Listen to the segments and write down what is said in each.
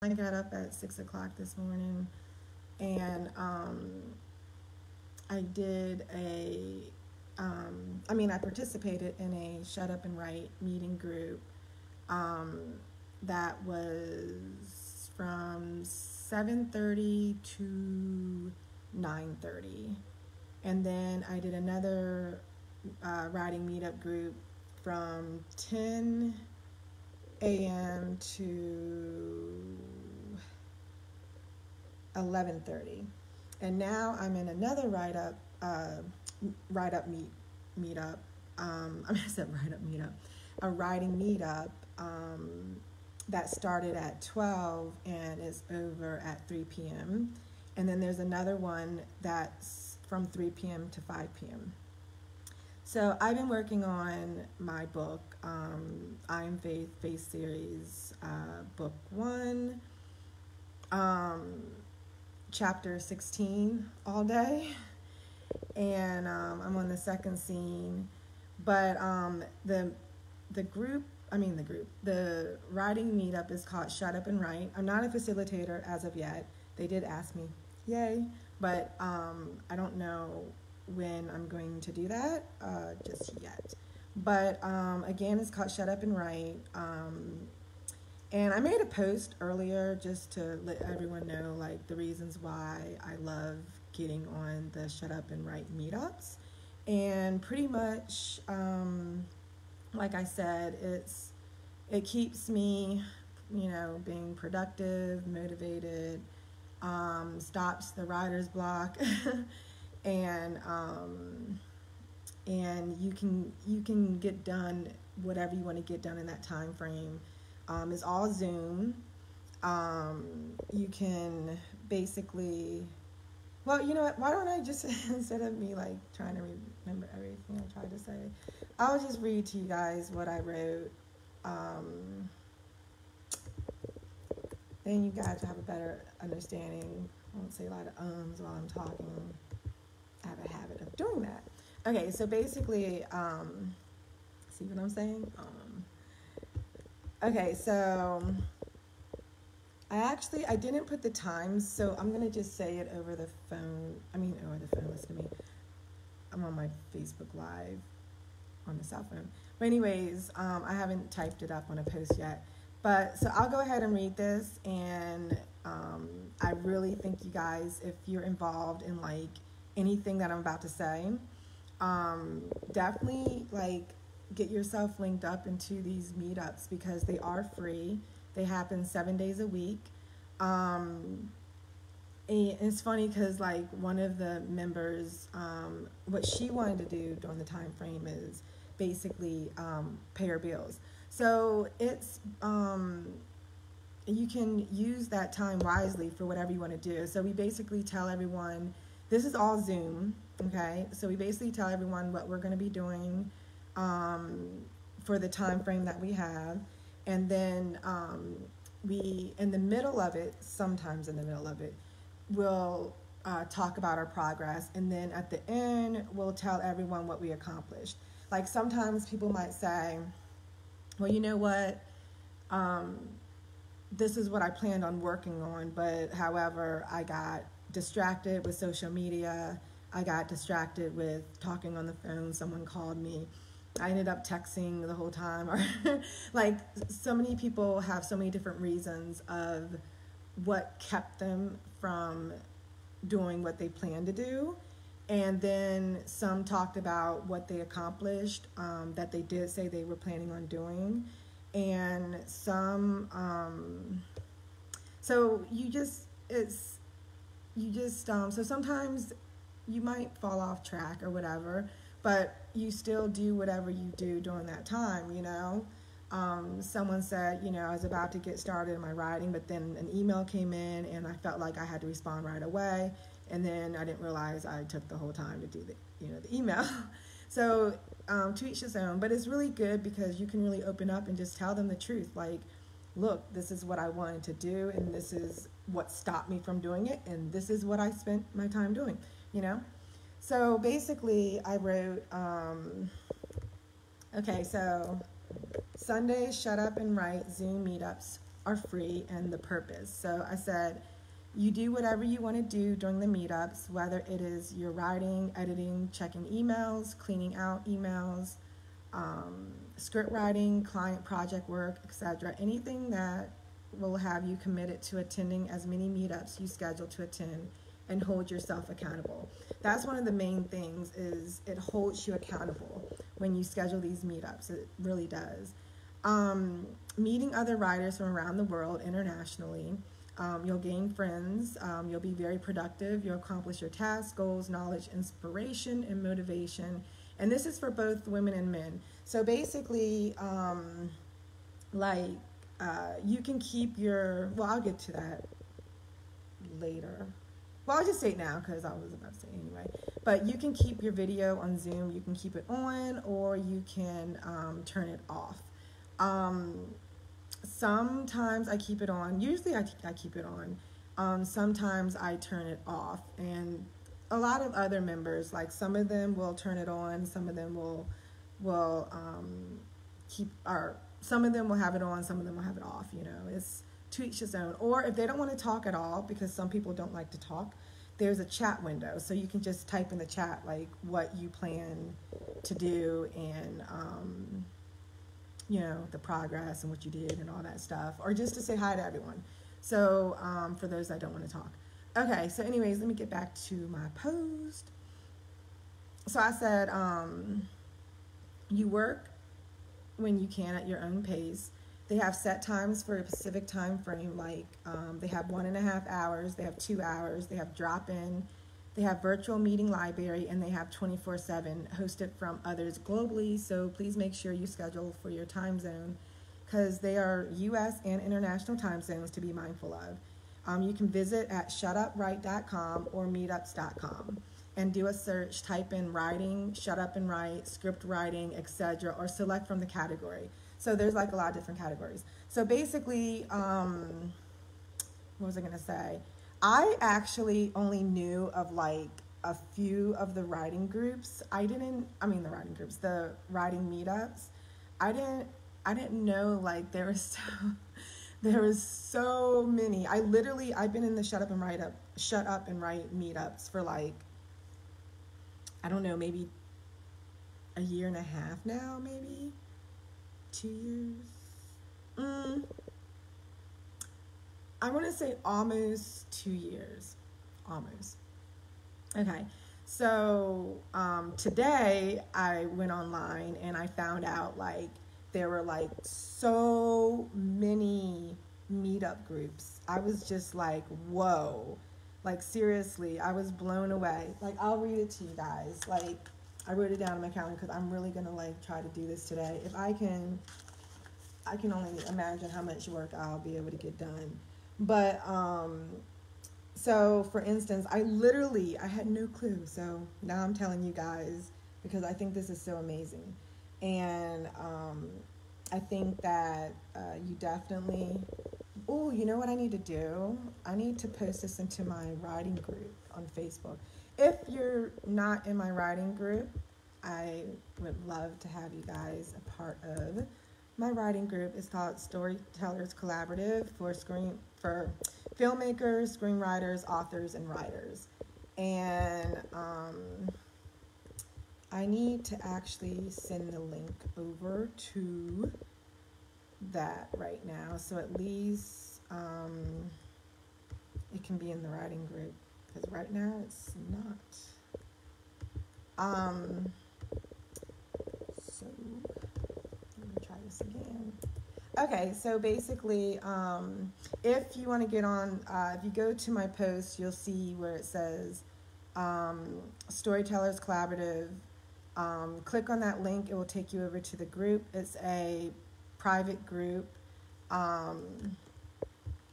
I got up at 6 o'clock this morning, and I did a, I participated in a Shut Up and Write meeting group um, that was from 7:30 to 9:30, and then I did another writing meetup group from 10 a.m. to 11:30, and now I'm in another write up meetup. I said write up meetup, a writing meetup that started at 12 and is over at 3 p.m. And then there's another one that's from 3 p.m. to 5 p.m. So I've been working on my book, I Am Faith, Faith Series, Book 1, Chapter 16 all day. And I'm on the second scene. But the writing meetup is called Shut Up and Write. I'm not a facilitator as of yet. They did ask me, yay. But I don't know when I'm going to do that just yet. But again, it's called Shut Up and Write. And I made a post earlier just to let everyone know like the reasons why I love getting on the Shut Up and Write meetups. And pretty much, like I said, it keeps me, being productive, motivated, stops the writer's block. and you can get done whatever you want to get done in that time frame. It's all Zoom. You can basically, well, you know what? Why don't I just instead of me like trying to remember everything I tried to say, I'll just read to you guys what I wrote. Then you guys will have a better understanding. I won't say a lot of ums while I'm talking. I have a habit of doing that. Okay, so basically, see what I'm saying? Okay, so I didn't put the times, so I'm going to just say it over the phone. Listen to me. I'm on my Facebook Live on the cell phone. But anyways, I haven't typed it up on a post yet. But so I'll go ahead and read this, and I really think you guys, if you're involved in like anything that I'm about to say, definitely like get yourself linked up into these meetups because they are free. They happen 7 days a week. And it's funny because like one of the members, what she wanted to do during the time frame is basically pay her bills. So it's you can use that time wisely for whatever you want to do. So we basically tell everyone, this is all Zoom, okay? So we basically tell everyone what we're going to be doing for the time frame that we have. And then we, in the middle of it, sometimes in the middle of it, we'll talk about our progress. And then at the end, we'll tell everyone what we accomplished. Like sometimes people might say, well, you know what? This is what I planned on working on, but however, I got distracted with social media. I got distracted with talking on the phone. Someone called me. I ended up texting the whole time. Or like so many people have so many different reasons of what kept them from doing what they planned to do. And then some talked about what they accomplished, that they did say they were planning on doing. And some, so so sometimes you might fall off track or whatever, but you still do whatever you do during that time, Someone said, I was about to get started in my writing, but then an email came in and I felt like I had to respond right away. And then I didn't realize I took the whole time to do the email. So to each his own, but it's really good because you can really open up and just tell them the truth. Like, look, this is what I wanted to do, and this is what stopped me from doing it, and this is what I spent my time doing, So basically, I wrote, okay, so Sunday Shut Up and Write Zoom meetups are free and the purpose. So I said, you do whatever you want to do during the meetups, whether it is your writing, editing, checking emails, cleaning out emails, script writing, client project work, etc. Anything that will have you committed to attending as many meetups you schedule to attend and hold yourself accountable. That's one of the main things, is it holds you accountable when you schedule these meetups. It really does. Meeting other writers from around the world internationally. You'll gain friends. You'll be very productive. You'll accomplish your tasks, goals, knowledge, inspiration, and motivation. And this is for both women and men. So basically, you can keep your, well, I'll get to that later. Well, I'll just say it now because I was about to say it anyway. But you can keep your video on Zoom. You can keep it on, or you can turn it off. Sometimes I keep it on. Usually I keep it on. Sometimes I turn it off. And a lot of other members, like some of them will turn it on. Some of them will some of them will have it on. Some of them will have it off. You know, it's to each his own. Or if they don't want to talk at all, because some people don't like to talk, there's a chat window. So you can just type in the chat like what you plan to do and you know, the progress and what you did and all that stuff, or just to say hi to everyone. So for those that don't want to talk. Okay, so anyways, let me get back to my post. So I said, you work when you can at your own pace. They have set times for a specific time frame, like they have 1.5 hours, they have 2 hours, they have drop-in, they have virtual meeting library, and they have 24/7 hosted from others globally. So please make sure you schedule for your time zone, because they are U.S. and international time zones to be mindful of. You can visit at shutupwrite.com or meetups.com and do a search. Type in writing, shut up and write, script writing, etc., or select from the category. So there's like a lot of different categories. So basically, what was I going to say? I actually only knew of like a few of the writing groups. The writing meetups. I didn't know like there was so many. I've been in the shut up and write meetups for like, I don't know, maybe a year and a half now, maybe 2 years. I want to say almost 2 years. Almost. Okay. So today I went online and I found out like there were like so many meetup groups. I was just like, whoa. Like seriously, I was blown away. Like I'll read it to you guys. Like I wrote it down in my calendar because I'm really going to like try to do this today. If I can only imagine how much work I'll be able to get done. But, so for instance, I had no clue. So now I'm telling you guys because I think this is so amazing. And, I think that, you definitely, you know what I need to do? I need to post this into my writing group on Facebook. If you're not in my writing group, I would love to have you guys a part of my writing group. Is called Storytellers Collaborative for filmmakers, screenwriters, authors, and writers. And I need to actually send the link over to that right now, so at least it can be in the writing group, because right now it's not. So let me try this again. Okay, so basically, if you want to get on, if you go to my post, you'll see where it says Storytellers Collaborative. Click on that link. It will take you over to the group. It's a private group. I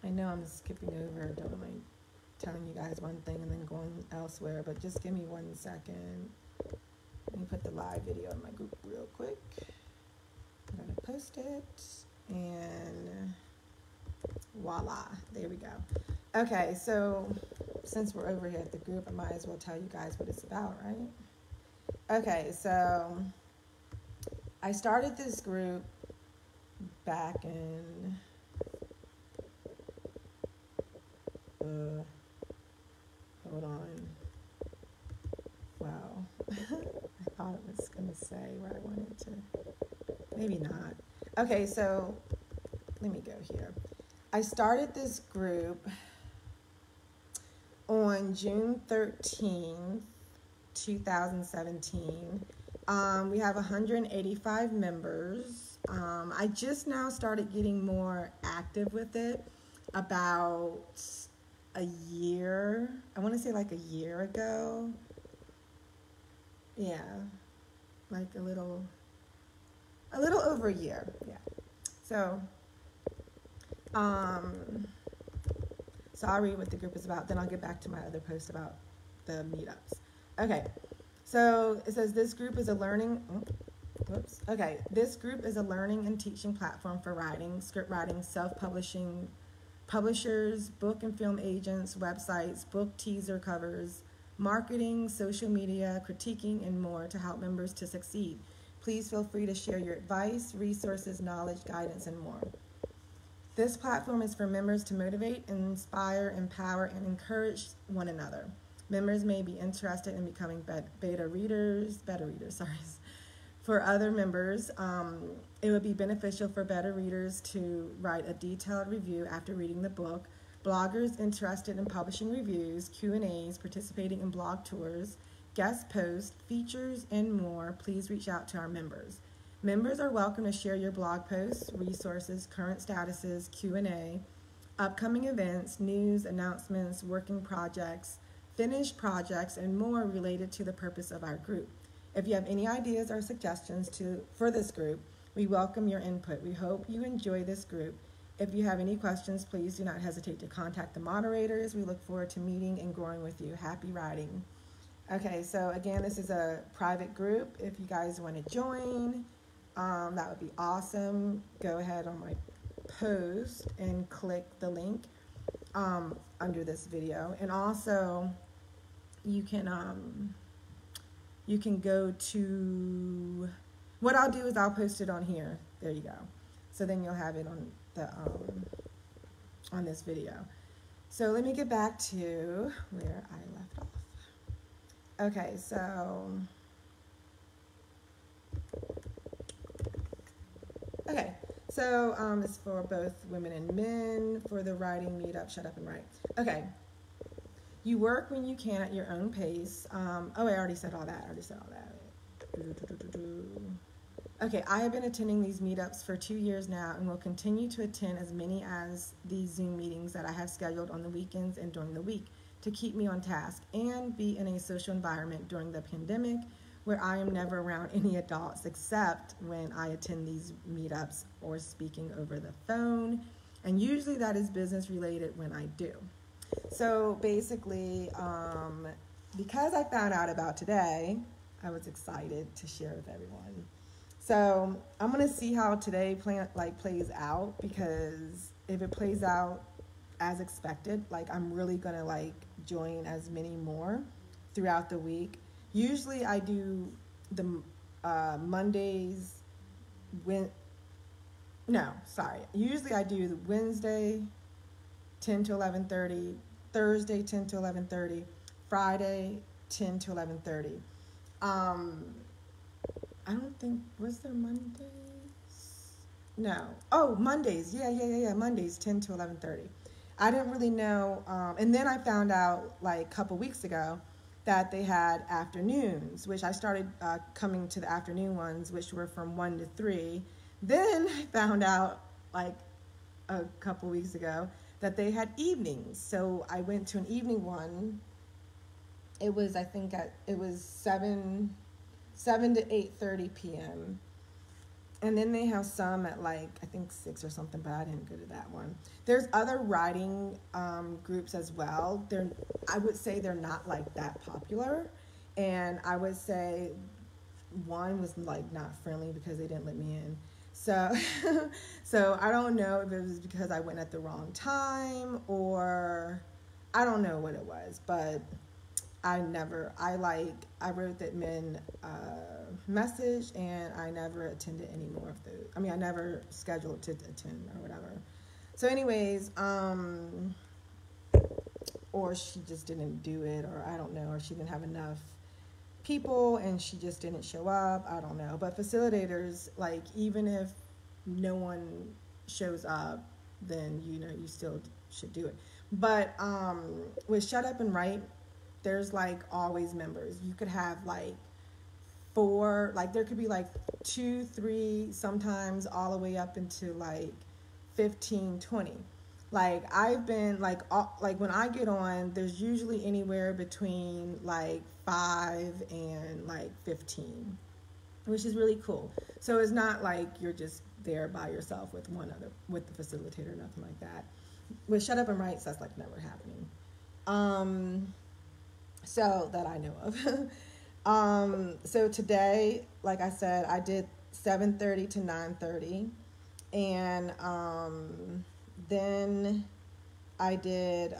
know I'm skipping over. Don't mind telling you guys one thing and then going elsewhere, but just give me 1 second. Let me put the live video in my group real quick. I'm going to post it, and voila, there we go. Okay, so since we're over here at the group, I might as well tell you guys what it's about, right? Okay, so I started this group back in Hold on. Wow. I thought it was going to say what I wanted to. Maybe not. Okay, so let me go here. I started this group on June 13th, 2017. We have 185 members. I just now started getting more active with it about a year. I want to say like a year ago. Yeah, like a little over a year. Yeah. So, so I'll read what the group is about. Then I'll get back to my other post about the meetups. Okay. So it says this group is a learning. This group is a learning and teaching platform for writing, script writing, self-publishing, publishers, book and film agents, websites, book teaser covers, marketing, social media, critiquing, and more to help members to succeed. Please feel free to share your advice, resources, knowledge, guidance, and more. This platform is for members to motivate, inspire, empower, and encourage one another. Members may be interested in becoming beta readers. For other members, it would be beneficial for beta readers to write a detailed review after reading the book. Bloggers interested in publishing reviews, Q&As, participating in blog tours, guest posts, features, and more, please reach out to our members. Members are welcome to share your blog posts, resources, current statuses, Q&A, upcoming events, news, announcements, working projects, finished projects, and more related to the purpose of our group. If you have any ideas or suggestions for this group, we welcome your input. We hope you enjoy this group. If you have any questions, please do not hesitate to contact the moderators. We look forward to meeting and growing with you. Happy writing. Okay, so again, this is a private group. If you guys want to join, that would be awesome. Go ahead on my post and click the link under this video. And also, you can go to, what I'll do is I'll post it on here. There you go. So then you'll have it on the on this video. So let me get back to where I left off. Okay, so it's for both women and men for the writing meetup. Shut up and write. Okay. You work when you can at your own pace. I already said all that. Okay, I have been attending these meetups for 2 years now and will continue to attend as many as these Zoom meetings that I have scheduled on the weekends and during the week to keep me on task and be in a social environment during the pandemic where I am never around any adults except when I attend these meetups or speaking over the phone. And usually that is business related when I do. So basically, because I found out about today, I was excited to share with everyone. So I'm going to see how today plays out, because if it plays out as expected, I'm really going to join as many more throughout the week. Usually I do the Mondays usually I do the Wednesday 10 to 11:30, Thursday 10 to 11:30, Friday 10 to 11:30. I don't think, was there Mondays? No. Oh, Mondays. Yeah. Mondays 10 to 11:30. I didn't really know. And then I found out a couple weeks ago that they had afternoons, which I started coming to the afternoon ones, which were from 1 to 3. Then I found out a couple weeks ago that they had evenings. So I went to an evening one. It was, it was 7 to 8:30 p.m. And then they have some at 6 or something, but I didn't go to that one. There's other writing groups as well. I would say they're not that popular. And I would say one was not friendly because they didn't let me in. So, so I don't know if it was because I went at the wrong time or I don't know what it was, but I wrote that men message, and I never attended any more of those. I never scheduled to attend or whatever. So anyways, or she just didn't do it, or I don't know, or she didn't have enough people and she just didn't show up. I don't know. But facilitators, like, even if no one shows up, then, you know, you still should do it. But with Shut Up and Write, there's like always members. You could have like 4, like there could be like 2, 3, sometimes all the way up into like 15, 20. Like I've been like when I get on, there's usually anywhere between like 5 and like 15, which is really cool. So it's not like you're just there by yourself with with the facilitator, nothing like that. With Shut Up and Write, that's like never happening. So that I know of. So today, like I said, I did 7:30 to 9:30, and then I did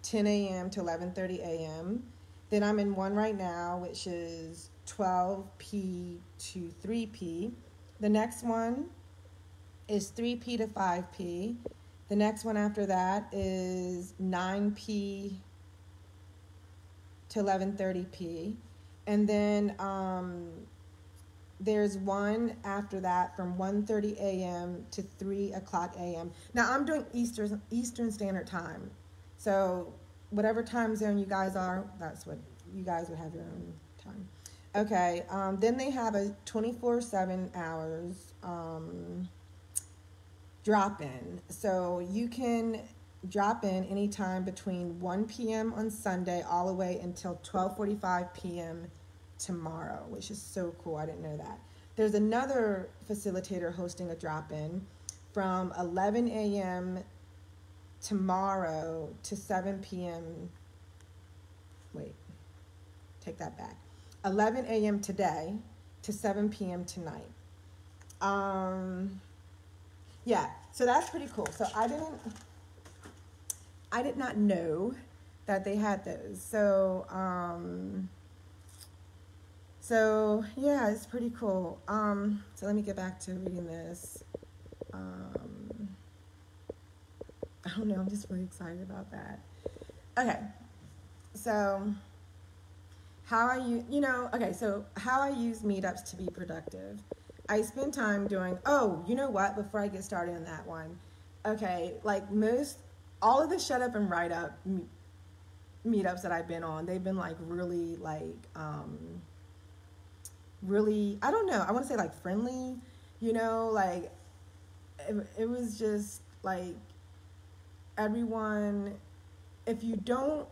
10 a.m. to 11:30 a.m. Then I'm in one right now, which is 12p to 3p. The next one is 3p to 5p. The next one after that is 9p to 11:30p. And then there's one after that from 1:30 a.m. to 3 o'clock a.m. Now I'm doing Eastern Standard Time. So whatever time zone you guys are, that's what you guys would have your own time. Okay, then they have a 24/7 hours drop-in. So you can drop in anytime between 1 p.m. on Sunday all the way until 12:45 p.m. tomorrow, which is so cool. I didn't know that. There's another facilitator hosting a drop-in from 11 a.m. tomorrow to 7 p.m. Wait, take that back. 11 a.m. today to 7 p.m. tonight. Yeah, so that's pretty cool. So I did not know that they had those. So yeah, it's pretty cool. So let me get back to reading this. I don't know, I'm just really excited about that. Okay, so how I use meetups to be productive. I spend time doing, you know what, before I get started on that one. Okay, like all of the Shut Up and Write Up meetups that I've been on, they've been like really really, I don't know, I want to say like friendly, you know, like it was just like everyone, if you don't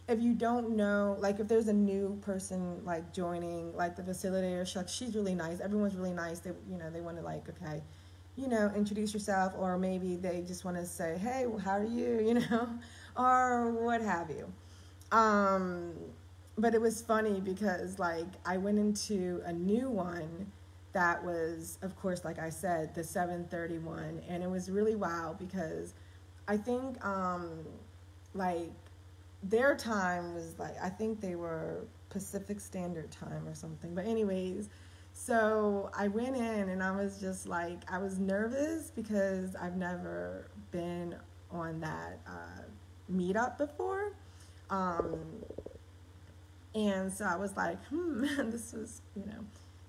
know, like if there's a new person like joining, like the facilitator, she's really nice, everyone's really nice, they want to like, okay, introduce yourself, or maybe they just want to say, hey, how are you, or what have you. But it was funny because like I went into a new one that was, of course, like I said, the 7:30 one, and it was really wild because I think like their time was like, I think they were Pacific Standard Time or something. But anyways, so I went in and I was just like, I was nervous because I've never been on that meetup before. And so I was like, this was,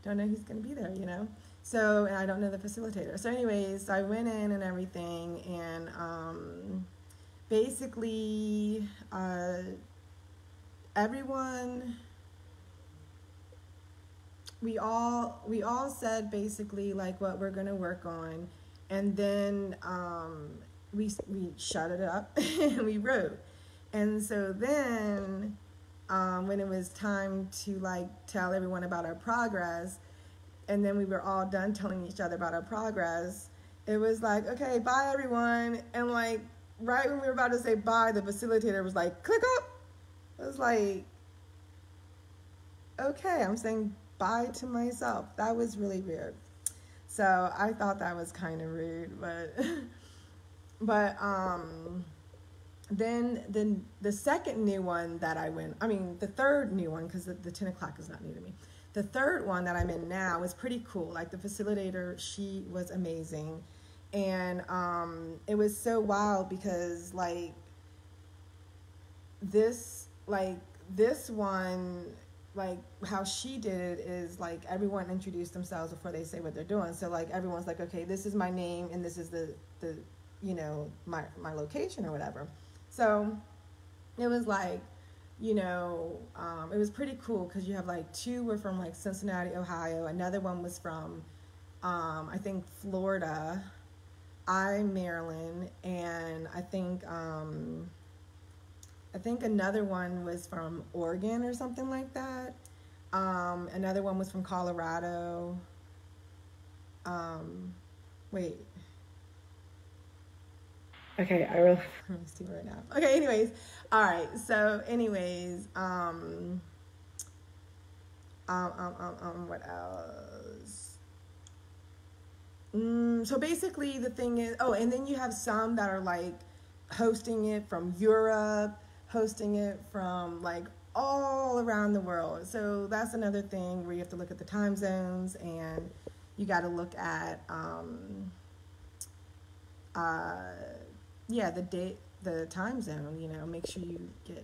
don't know who's going to be there, So, and I don't know the facilitator. So anyways, I went in and everything, and basically everyone, we all said basically like what we're going to work on, and then we shut it up and we wrote. And so then when it was time to like tell everyone about our progress, and then we were all done telling each other about our progress, it was like, okay, bye everyone. And like right when we were about to say bye, the facilitator was like, click up. I was like, okay, I'm saying bye to myself. That was really weird. So I thought that was kind of rude, but then the second new one that the third new one, because the 10 o'clock is not new to me. The third one that I'm in now is pretty cool. Like the facilitator, she was amazing. And it was so wild because like this one, like how she did it is like everyone introduced themselves before they say what they're doing. So like everyone's like, okay, this is my name and this is the my location or whatever. So it was like, it was pretty cool because you have like two were from like Cincinnati, Ohio. Another one was from I think Florida, Maryland, and I think another one was from Oregon or something like that. Another one was from Colorado. Wait. Okay, I really I'm see right now. Okay, anyways, all right. So, anyways, what else? So basically, the thing is, and then you have some that are like hosting it from Europe, hosting it from like all around the world. So that's another thing where you have to look at the time zones, and you got to look at the time zone. Make sure you get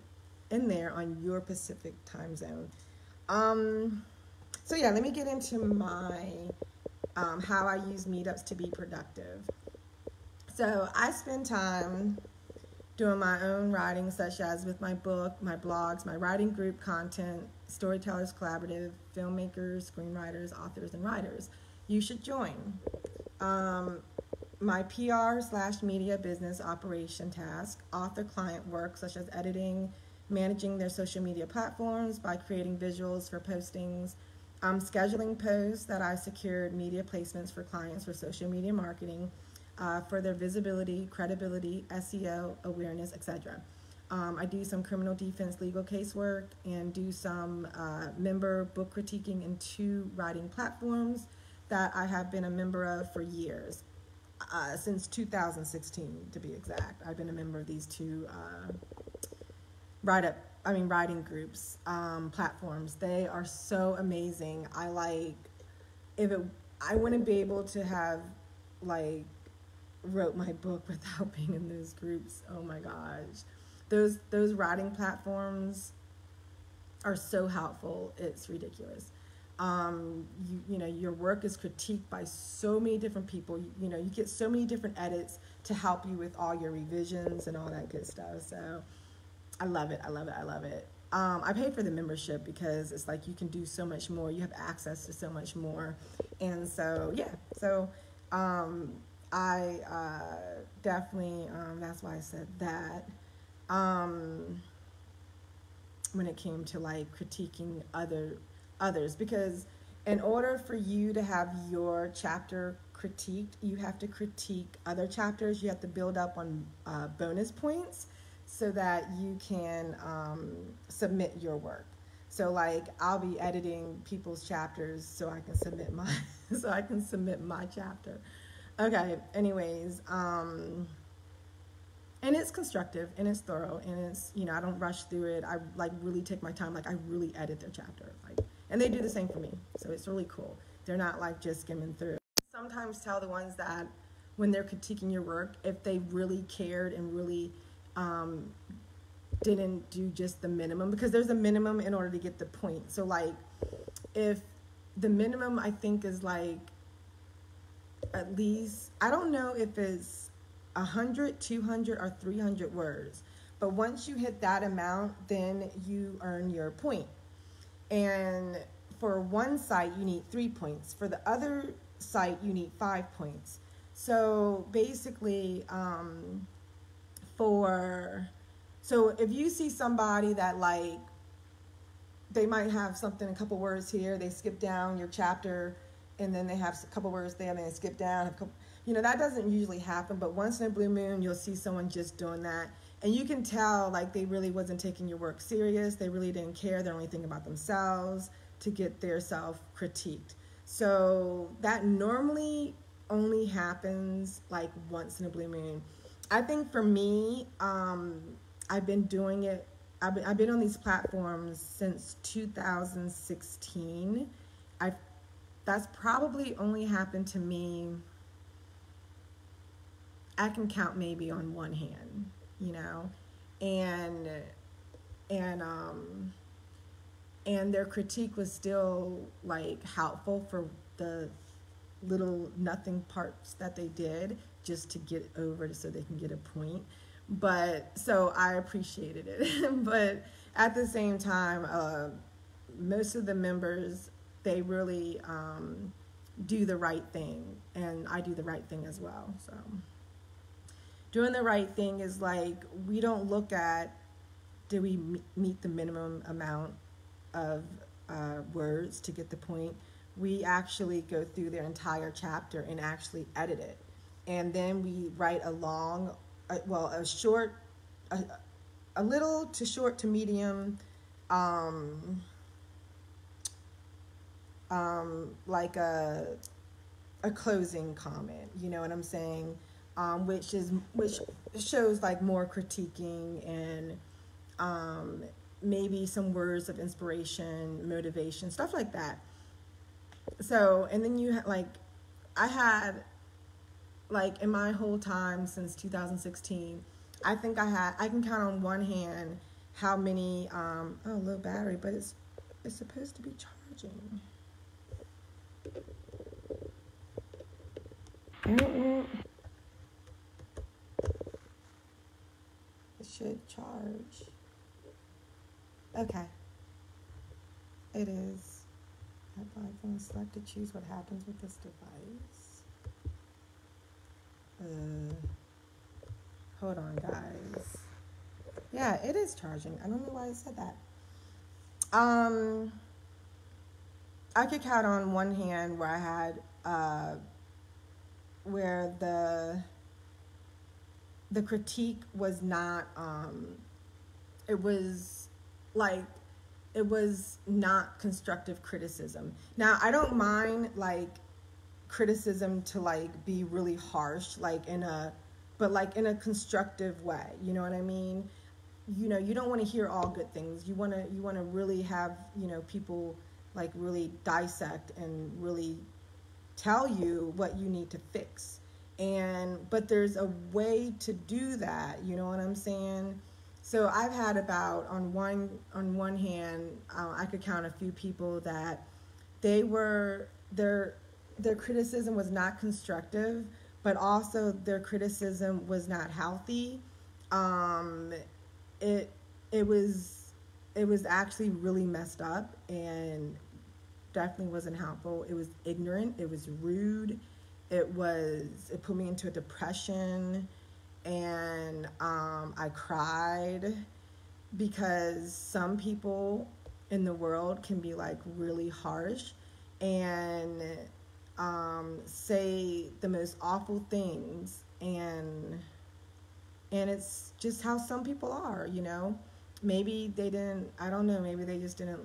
in there on your Pacific time zone. So yeah, let me get into my how I use meetups to be productive. So I spend time doing my own writing, such as with my book, my blogs, my writing group content, Storytellers Collaborative, filmmakers, screenwriters, authors, and writers. You should join. My PR/media business operation task, author-client work, such as editing, managing their social media platforms by creating visuals for postings, scheduling posts that I secured media placements for clients for social media marketing, for their visibility, credibility, SEO, awareness, etc. I do some criminal defense legal casework and do some member book critiquing in 2 writing platforms that I have been a member of for years, since 2016 to be exact. I've been a member of these 2 writing groups, platforms. They are so amazing. I wouldn't be able to have wrote my book without being in those groups. Oh my gosh. Those writing platforms are so helpful. It's ridiculous. Your work is critiqued by so many different people. You get so many different edits to help you with all your revisions and all that good stuff. So I love it. I pay for the membership because it's like you can do so much more. You have access to so much more. And so, yeah. So I definitely, that's why I said that. When it came to critiquing others, because in order for you to have your chapter critiqued, you have to critique other chapters. You have to build up on bonus points so that you can submit your work. So I'll be editing people's chapters so I can submit my chapter. Okay, anyways, and it's constructive and it's thorough and it's, I don't rush through it. I really take my time. I really edit their chapter. And they do the same for me. So it's really cool. They're not just skimming through. Sometimes tell the ones that when they're critiquing your work, if they really cared and really didn't do just the minimum, because there's a minimum in order to get the point. So if the minimum I think is at least, I don't know if it's 100, 200, or 300 words. But once you hit that amount, then you earn your point. And for one site, you need 3 points. For the other site, you need 5 points. So basically, so if you see somebody that they might have something, a couple words here, they skip down your chapter, and then they have a couple words there, and then they skip down. That doesn't usually happen, but once in a blue moon, you'll see someone just doing that. And you can tell, they really wasn't taking your work serious. They really didn't care. They're only thinking about themselves to get their self critiqued. So that normally only happens, once in a blue moon. I think for me, I've been doing it. I've been on these platforms since 2016. That's probably only happened to me, I can count maybe on one hand, and and and their critique was still like helpful for the little nothing parts that they did just to get over so they can get a point. But so I appreciated it. But at the same time, most of the members, they really do the right thing, and I do the right thing as well. So doing the right thing is like, we don't look at, do we meet the minimum amount of words to get the point. We actually go through their entire chapter and actually edit it, and then we write a long, a short, a little to short to medium, like a closing comment. You know what I'm saying? Which shows like more critiquing and maybe some words of inspiration, motivation, stuff like that. So, and then you I had, like, in my whole time since 2016, I think I can count on one hand how many, low battery, but it's supposed to be charging. It should charge. Okay. It is. iPhone select to choose what happens with this device. Hold on, guys. Yeah, it is charging. I don't know why I said that. I could count on one hand where I had where the critique was not it was not constructive criticism. Now, I don't mind like criticism to like be really harsh, like in a constructive way. You know what I mean? You know, you don't want to hear all good things. You want to really have, you know, people like really dissect and really tell you what you need to fix. But there's a way to do that. You know what I'm saying? So I've had about, on one hand, I could count a few people that their criticism was not constructive, but also their criticism was not healthy. It was actually really messed up and definitely wasn't helpful. It was ignorant. It was rude. It put me into a depression. And I cried because some people in the world can be like really harsh and say the most awful things, and it's just how some people are, you know. Maybe they didn't, I don't know, maybe they just didn't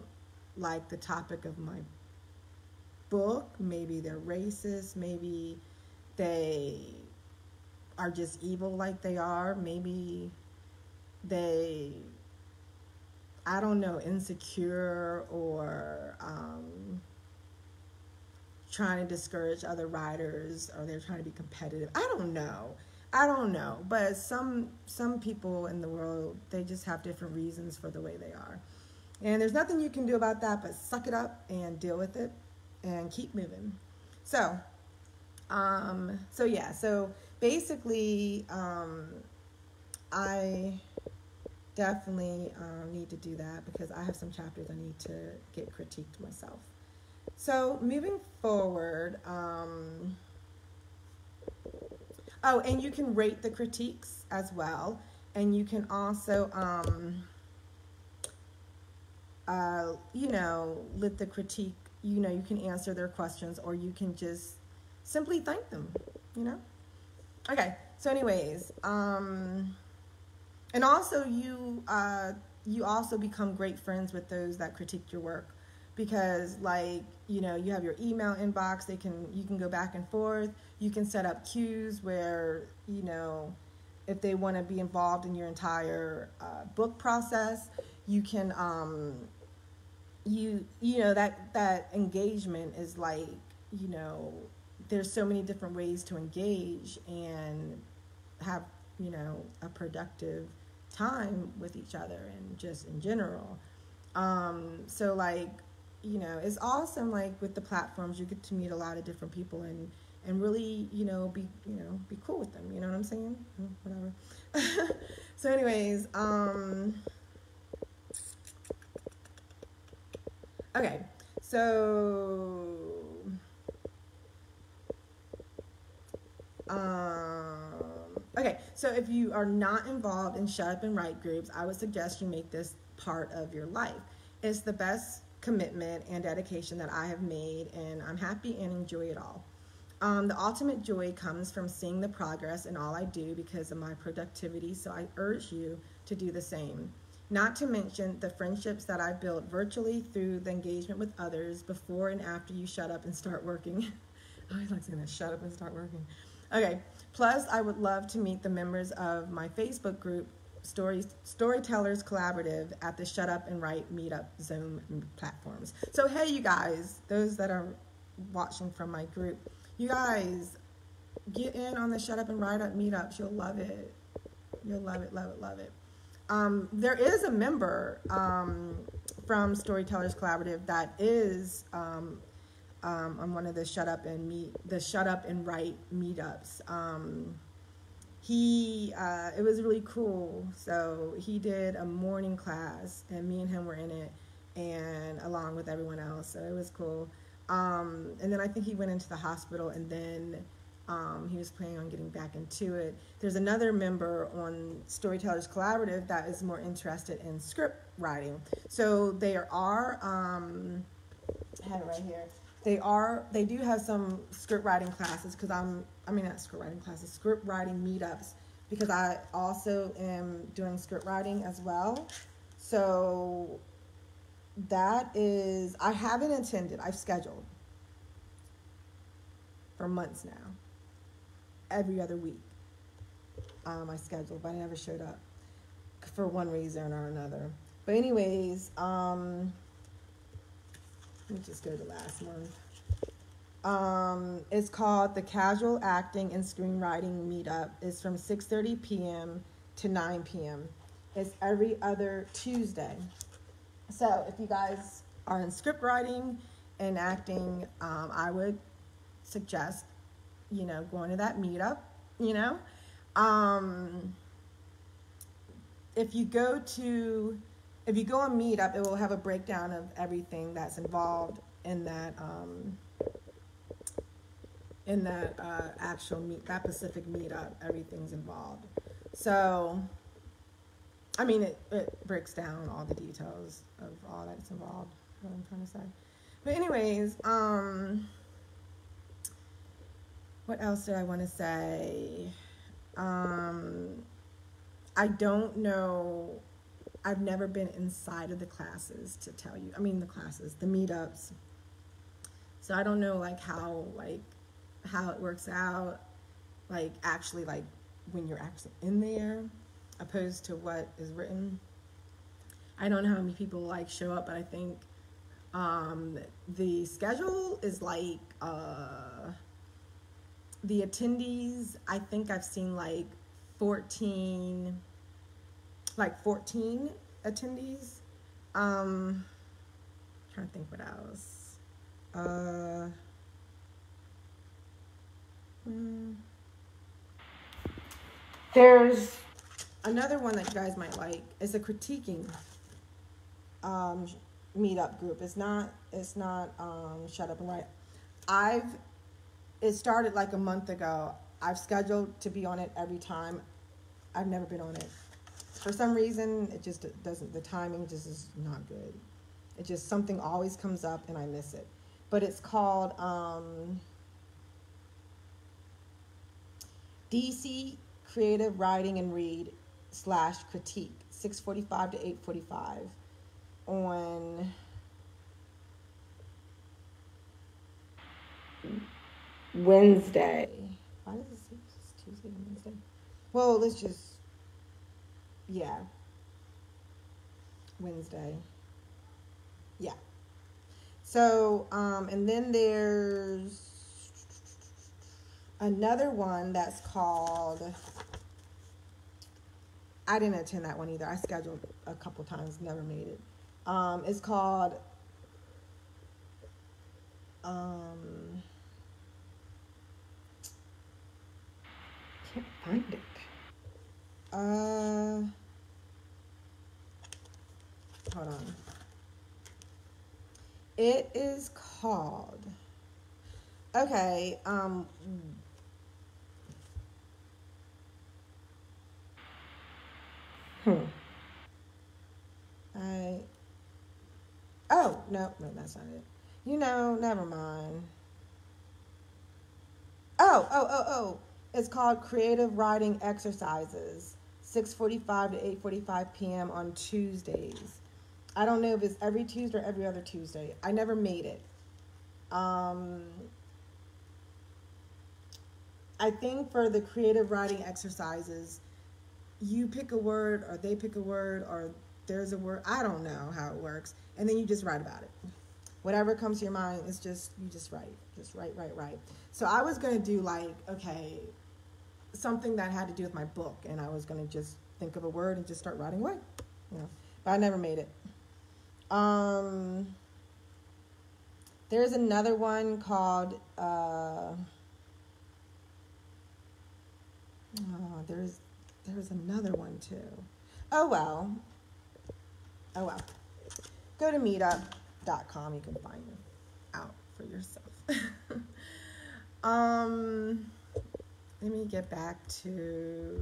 like the topic of my book. Maybe they're racist. Maybe they are just evil like they are. Maybe they, I don't know, insecure or trying to discourage other writers, or they're trying to be competitive. I don't know. But some people in the world, they just have different reasons for the way they are. And there's nothing you can do about that but suck it up and deal with it and keep moving. So basically, I definitely need to do that because I have some chapters I need to get critiqued myself. So moving forward, and you can rate the critiques as well, and you can also, let the critique, you can answer their questions, or you can just simply thank them, Okay, so anyways, and also you also become great friends with those that critique your work, because you have your email inbox. You can go back and forth. You can set up queues where, if they want to be involved in your entire book process, you can, that engagement is there's so many different ways to engage and have, a productive time with each other and just in general. So like, you know, it's awesome. Like with the platforms, you get to meet a lot of different people and really, you know, be cool with them. You know what I'm saying? Whatever. So anyways, okay. So, okay. So if you are not involved in Shut Up and Write groups, I would suggest you make this part of your life. It's the best commitment and dedication that I have made, and I'm happy and enjoy it all. The ultimate joy comes from seeing the progress in all I do because of my productivity, so I urge you to do the same. Not to mention the friendships that I built virtually through the engagement with others before and after you shut up and start working. I always like saying that, shut up and start working. Okay, plus I would love to meet the members of my Facebook group, Storytellers Collaborative, at the Shut Up and Write Meetup Zoom platforms. So hey, you guys, those that are watching from my group, you guys, get in on the Shut Up and Write Up meetups. You'll love it. You'll love it, love it, love it. There is a member from Storytellers Collaborative that is on one of the Shut Up and Write meetups. It was really cool. So he did a morning class, and me and him were in it, and along with everyone else. So it was cool. And then I think he went into the hospital, and then he was planning on getting back into it. There's another member on Storytellers Collaborative that is more interested in script writing. So they are, I have it right here. They do have some script writing classes script writing meetups, because I also am doing script writing as well. So that is, I haven't attended, I've scheduled for months now. Every other week, I scheduled, but I never showed up for one reason or another. But anyways, let me just go to last month. It's called the Casual Acting and Screenwriting Meetup. It's from 6:30 p.m. to 9 p.m. It's every other Tuesday. So if you guys are in script writing and acting, I would suggest, you know, going to that meetup, you know. If you go on Meetup, it will have a breakdown of everything that's involved in that that Pacific meetup. Everything's involved. So, I mean, it breaks down all the details of all that's involved, what I'm trying to say. But anyways, what else did I want to say? I don't know. I've never been inside of the classes to tell you. I mean, the meetups. So I don't know, like, how it works out, like, actually, like, when you're actually in there, opposed to what is written. I don't know how many people, like, show up, but I think the schedule is, like, the attendees, I think I've seen, like, 14 attendees. Trying to think what else. There's another one that you guys might like. It's a critiquing meetup group. It's not Shut Up and Write. It started like a month ago. I've scheduled to be on it every time. I've never been on it. For some reason, it just doesn't, the timing just is not good. It just, something always comes up and I miss it. But it's called DC Creative Writing and Read / Critique, 6:45 to 8:45 on Wednesday. Why does it say it's Tuesday and Wednesday? Well, let's just, Wednesday. Yeah. So, and then there's another one that's called I didn't attend that one either. I scheduled a couple times, never made it. It's called can't find it. Hold on. It is called. Okay. Oh, no, that's not it. Never mind. Oh. It's called Creative Writing Exercises, 6:45 to 8:45 p.m. on Tuesdays. I don't know if it's every Tuesday or every other Tuesday. I never made it. I think for the creative writing exercises, you pick a word or they pick a word or there's a word. I don't know how it works. And then you just write about it. Whatever comes to your mind, you just write. Just write. So I was going to do something that had to do with my book. And I was going to just think of a word and just start writing away. But I never made it. There's another one called, there's another one too. Oh well. Go to meetup.com. You can find out for yourself. Let me get back to,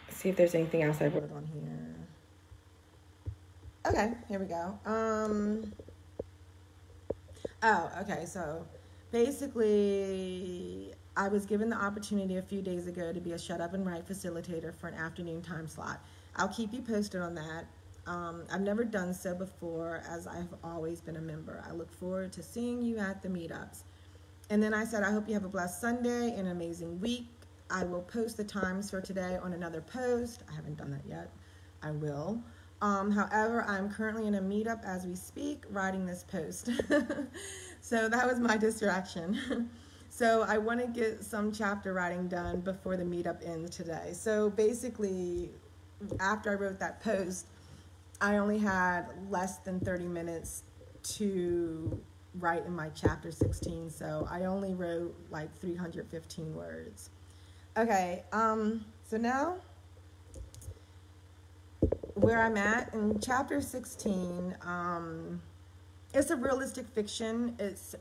see if there's anything else I wrote on here. Okay, here we go. Okay, so basically I was given the opportunity a few days ago to be a Shut Up and Write facilitator for an afternoon time slot. I'll keep you posted on that. I've never done so before, as I've always been a member. I look forward to seeing you at the meetups. And then I said, I hope you have a blessed Sunday and an amazing week. I will post the times for today on another post. I haven't done that yet. I will. However, I'm currently in a meetup as we speak, writing this post. So that was my distraction. So I want to get some chapter writing done before the meetup ends today. So basically, after I wrote that post, I only had less than 30 minutes to write in my chapter 16. So I only wrote like 315 words. Okay, so now where I'm at in chapter 16, it's a realistic fiction. It's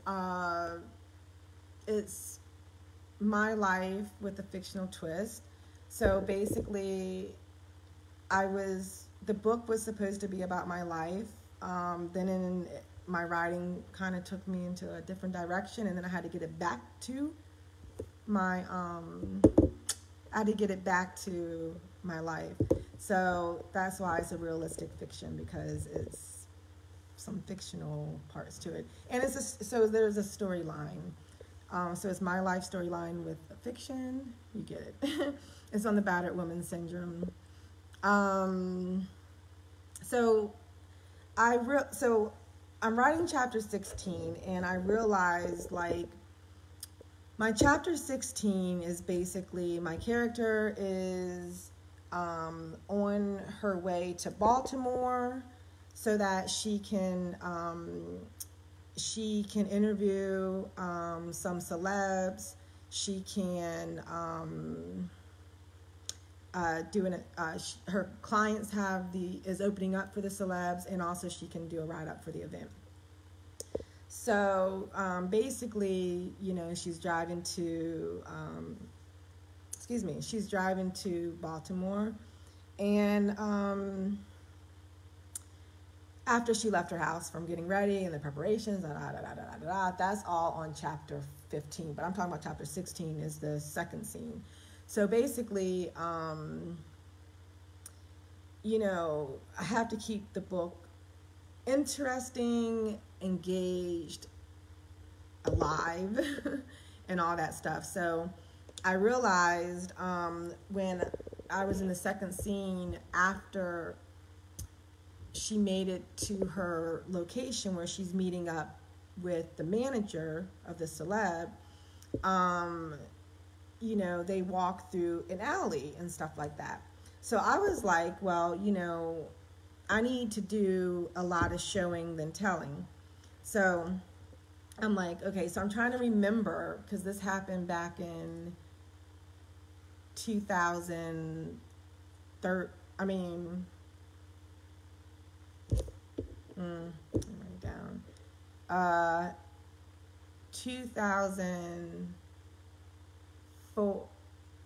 my life with a fictional twist. So basically, the book was supposed to be about my life. Then my writing kind of took me into a different direction, and then I had to get it back to my life. So that's why it's a realistic fiction, because it's some fictional parts to it. And so there's a storyline. So it's my life storyline with a fiction. You get it. It's on the battered woman syndrome. So I'm writing chapter 16, and I realized my chapter 16 is basically my character is on her way to Baltimore so that she can interview some celebs. She can her clients is opening up for the celebs, and also she can do a write-up for the event. So basically, she's driving to Baltimore, and after she left her house from getting ready and the preparations, that's all on chapter 15. But I'm talking about chapter 16 is the second scene. So basically, I have to keep the book interesting, engaged, alive, and all that stuff. So I realized when I was in the second scene, after she made it to her location where she's meeting up with the manager of the celeb. You know, they walk through an alley and stuff like that. So I was like, well, you know, I need to do a lot of showing than telling. So I'm like, okay, so I'm trying to remember, because this happened back in 2013. I mean, let me write it down. 2004,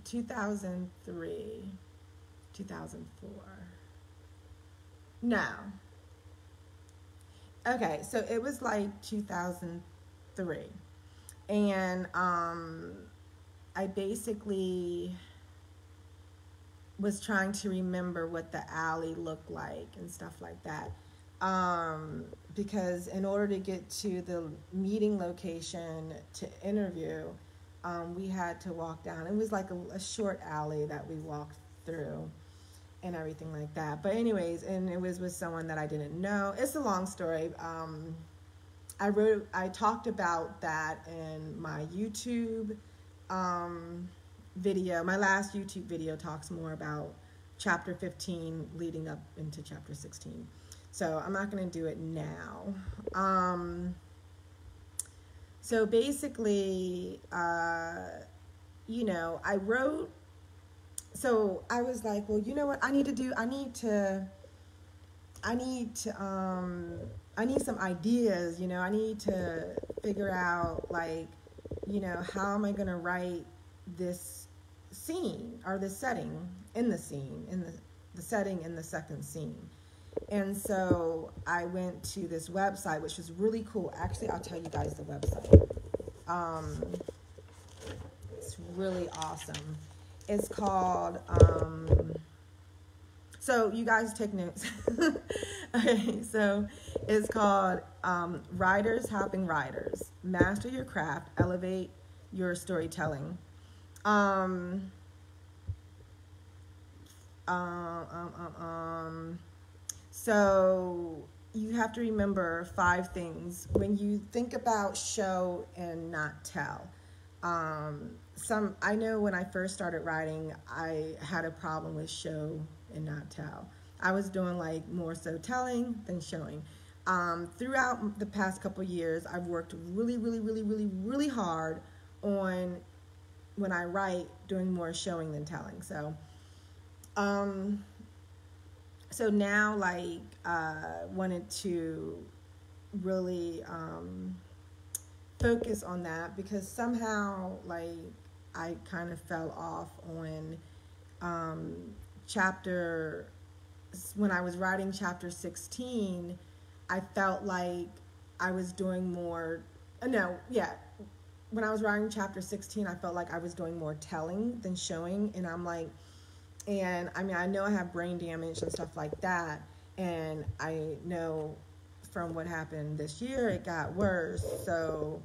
2003, 2004. No. Okay, so it was like 2003. And I basically was trying to remember what the alley looked like and stuff like that. Because in order to get to the meeting location to interview, we had to walk down. It was like a short alley that we walked through and everything like that. But anyways, and it was with someone that I didn't know. It's a long story. I talked about that in my YouTube video. My last YouTube video talks more about chapter 15 leading up into chapter 16. So I'm not going to do it now. So basically, you know, I wrote, so I was like, well, you know what I need some ideas, you know, I need to figure out, like, you know, how am I going to write this scene or this setting in the scene, in the setting in the second scene. And so I went to this website, which was really cool. Actually, I'll tell you guys the website. It's really awesome. It's called, so you guys take notes. Okay, so it's called Writers Helping Writers. Master your craft, elevate your storytelling. So you have to remember 5 things when you think about show and not tell. I know when I first started writing, I had a problem with show and not tell. I was doing like more so telling than showing. Throughout the past couple years, I've worked really hard on, when I write, doing more showing than telling. So now, like, wanted to really focus on that, because somehow, like, I kind of fell off on when I was writing chapter 16, I felt like I was doing more, when I was writing chapter 16, I felt like I was doing more telling than showing, and I'm like, and I mean, I know I have brain damage and stuff like that, and I know from what happened this year, it got worse. So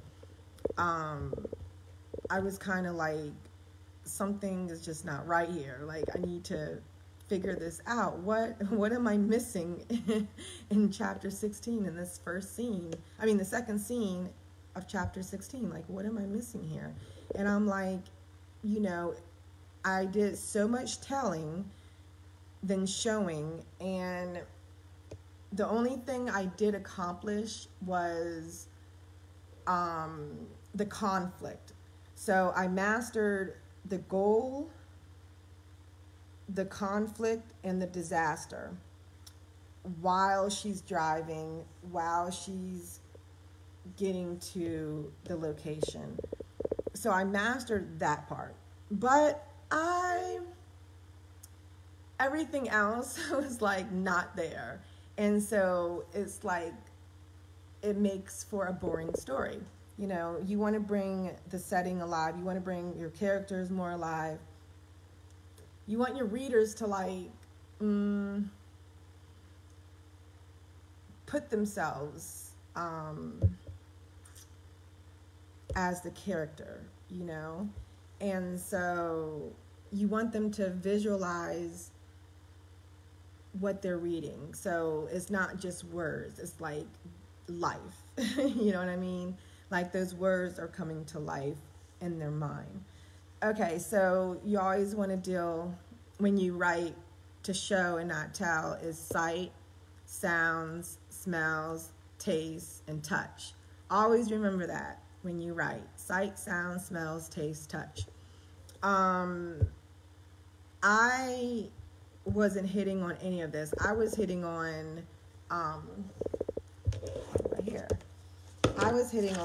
I was kind of like, something is just not right here. Like, I need to figure this out. What am I missing in chapter 16 in this first scene? I mean, the second scene of chapter 16. Like, what am I missing here? And I'm like, you know, I did so much telling than showing, and the only thing I did accomplish was the conflict. So I mastered the goal, the conflict, and the disaster while she's driving, while she's getting to the location. So I mastered that part. But everything else was like not there. And so it's like, it makes for a boring story. You know, you want to bring the setting alive. You want to bring your characters more alive. You want your readers to like put themselves as the character, you know? And so you want them to visualize what they're reading. So it's not just words, it's like life. You know what I mean? Like those words are coming to life in their mind. Okay, so you always want to deal, when you write, to show and not tell, is sight, sounds, smells, taste, and touch. Always remember that when you write. Sight, sound, smells, taste, touch. I wasn't hitting on any of this. I was hitting on, right here. I was hitting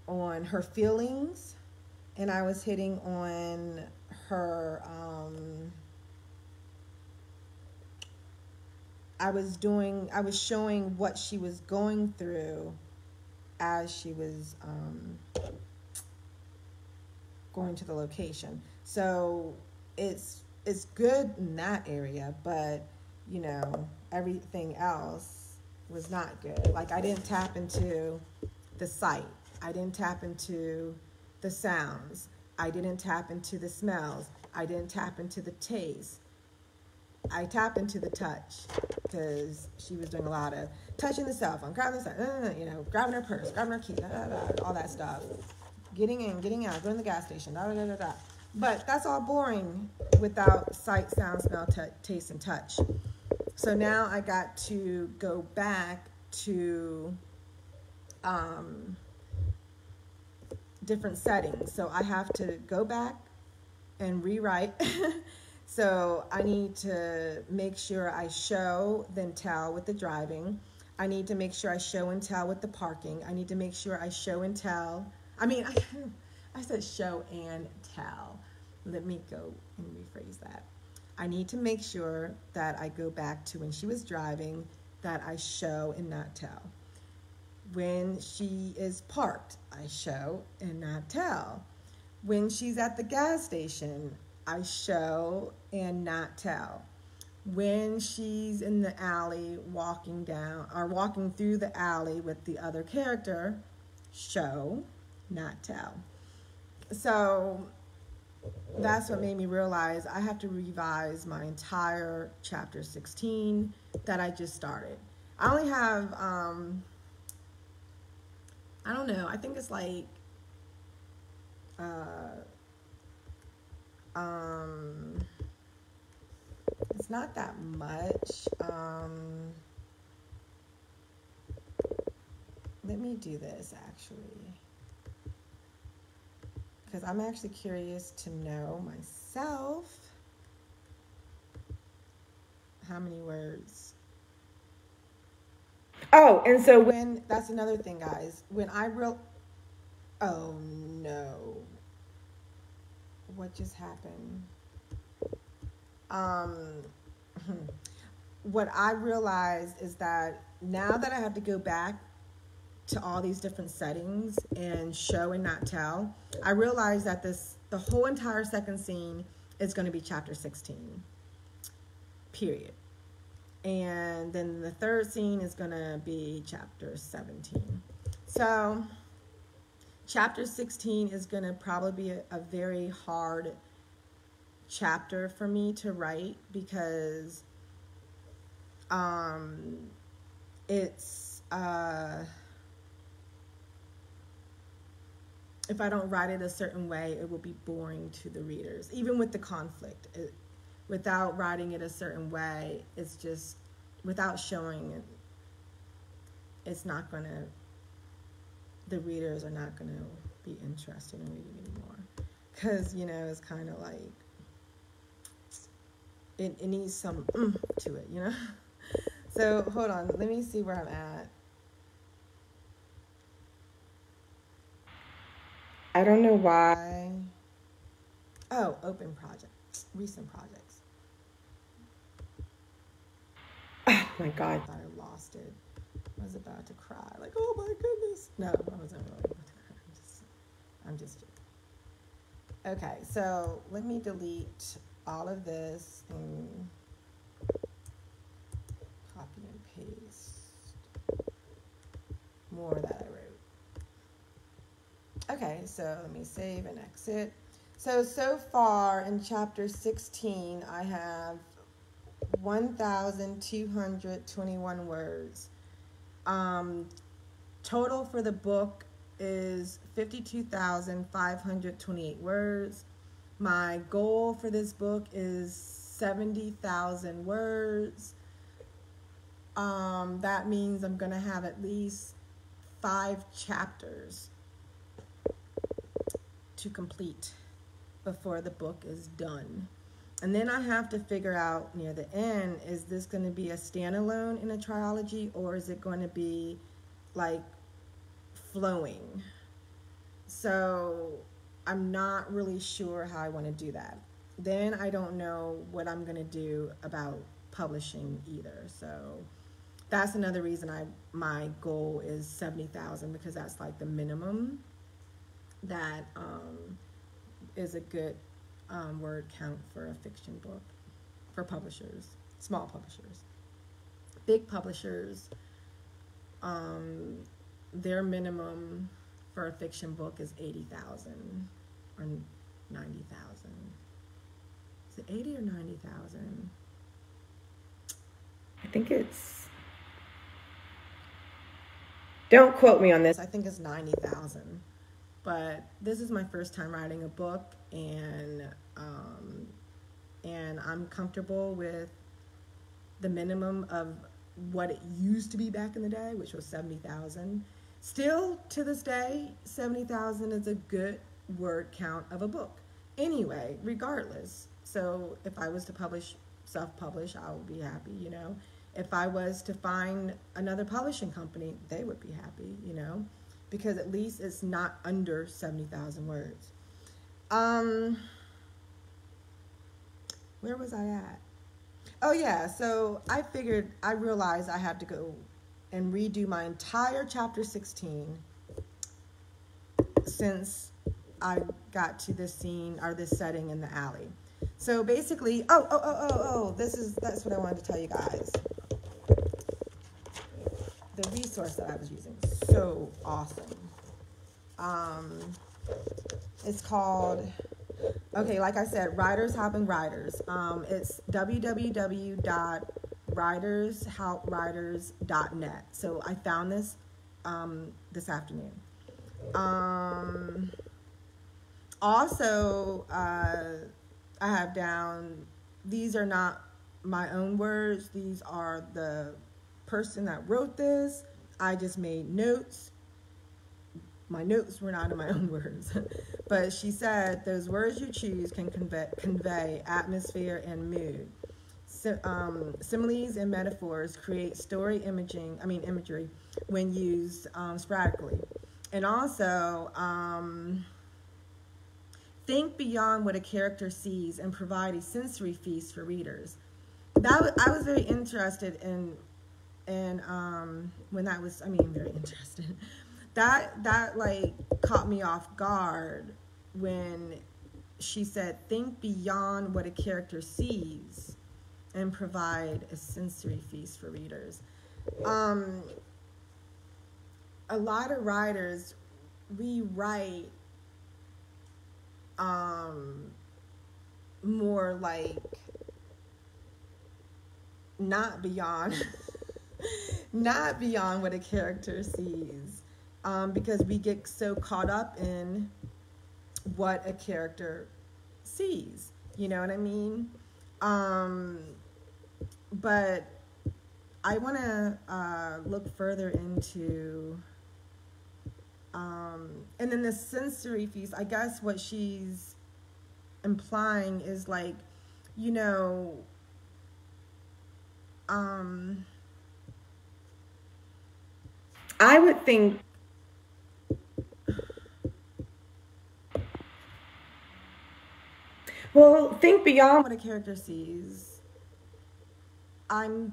on her feelings, and I was hitting on her, I was showing what she was going through as she was going to the location. So it's good in that area, but you know, everything else was not good. Like I didn't tap into the sight. I didn't tap into the sounds. I didn't tap into the smells. I didn't tap into the taste. I tapped into the touch because she was doing a lot of touching the cell phone, grabbing the cell phone, you know, grabbing her purse, grabbing her key, all that stuff. Getting in, getting out, going to the gas station, But that's all boring without sight, sound, smell, taste, and touch. So now I got to go back to different settings. So I have to go back and rewrite. So I need to make sure I show, then tell with the driving. I need to make sure I show and tell with the parking. I need to make sure I show and tell. I said show and tell. Let me go and rephrase that. I need to make sure that I go back to when she was driving, that I show and not tell. When she is parked, I show and not tell. When she's at the gas station, I show and not tell. When she's in the alley walking through the alley with the other character, show, not tell. So that's what made me realize I have to revise my entire chapter 16 that I just started. I only have, I don't know, I think it's like, it's not that much. Let me do this actually, because I'm actually curious to know myself how many words. Oh, and so that's another thing, guys. Oh no. What just happened? What I realized is that now that I have to go back to all these different settings and show and not tell, I realized that the whole entire second scene is going to be chapter 16, period. And then the third scene is going to be chapter 17. So chapter 16 is going to probably be a very hard chapter for me to write, because it's if I don't write it a certain way, it will be boring to the readers, even with the conflict. Without writing it a certain way, it's just, without showing it, it's not going to, the readers are not going to be interested in reading anymore. Because, you know, it's kind of like, it needs some to it, you know? So, hold on. Let me see where I'm at. I don't know why. Oh, open projects. Recent projects. Oh, my God. I thought I lost it. I was about to cry. Like, oh, my goodness. No, I wasn't really about to cry. I'm just joking. Okay, so let me delete all of this and copy and paste more that I wrote. Okay, so let me save and exit. So far in chapter 16, I have 1,221 words. Total for the book is 52,528 words. My goal for this book is 70,000 words. That means I'm going to have at least 5 chapters to complete before the book is done. And then I have to figure out near the end, is this going to be a standalone in a trilogy, or is it going to be like flowing? So I'm not really sure how I want to do that. Then I don't know what I'm going to do about publishing either. So that's another reason my goal is 70,000, because that's like the minimum that is a good word count for a fiction book for publishers, small publishers. Big publishers, their minimum for a fiction book is 80,000 or 90,000. Is it 80 or 90,000? I think it's, don't quote me on this, I think it's 90,000. But this is my first time writing a book, and I'm comfortable with the minimum of what it used to be back in the day, which was 70,000. Still, to this day, 70,000 is a good word count of a book. Anyway, regardless. So if I was to self-publish, I would be happy, you know. If I was to find another publishing company, they would be happy, you know, because at least it's not under 70,000 words. Where was I at? Oh yeah, so I realized I had to go and redo my entire chapter 16 since I got to this scene or this setting in the alley. So basically, that's what I wanted to tell you guys. The resource that I was using, so awesome. It's called, okay, like I said, Writers Helping Writers. It's www.writershelpwriters.net. So I found this this afternoon. Also, I have down, these are not my own words. These are the person that wrote this. I just made notes. My notes were not in my own words. But she said, those words you choose can convey atmosphere and mood. Similes and metaphors create imagery when used sporadically. And also, think beyond what a character sees and provide a sensory feast for readers. I was very interested in when that was, very interested. That like caught me off guard when she said, think beyond what a character sees and provide a sensory feast for readers. A lot of writers, we write more like not beyond what a character sees, because we get so caught up in what a character sees, you know what I mean? But I want to look further into, and then the sensory feast, I guess what she's implying is like, you know, I would think, well, think beyond what a character sees. I'll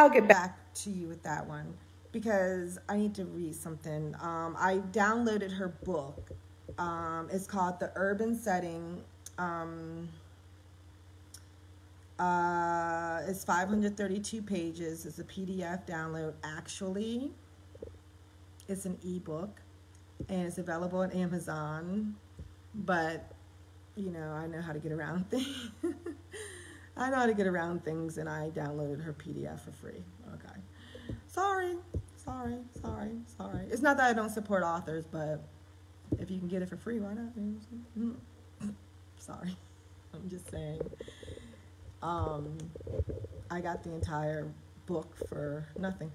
get back to you with that one because I need to read something. I downloaded her book. It's called The Urban Setting. It's 532 pages. It's a PDF download. Actually, it's an ebook. and it's available on Amazon. But, you know, I know how to get around things. I know how to get around things, and I downloaded her PDF for free. Okay. Sorry. It's not that I don't support authors, but if you can get it for free, why not? Sorry. I'm just saying. I got the entire book for nothing.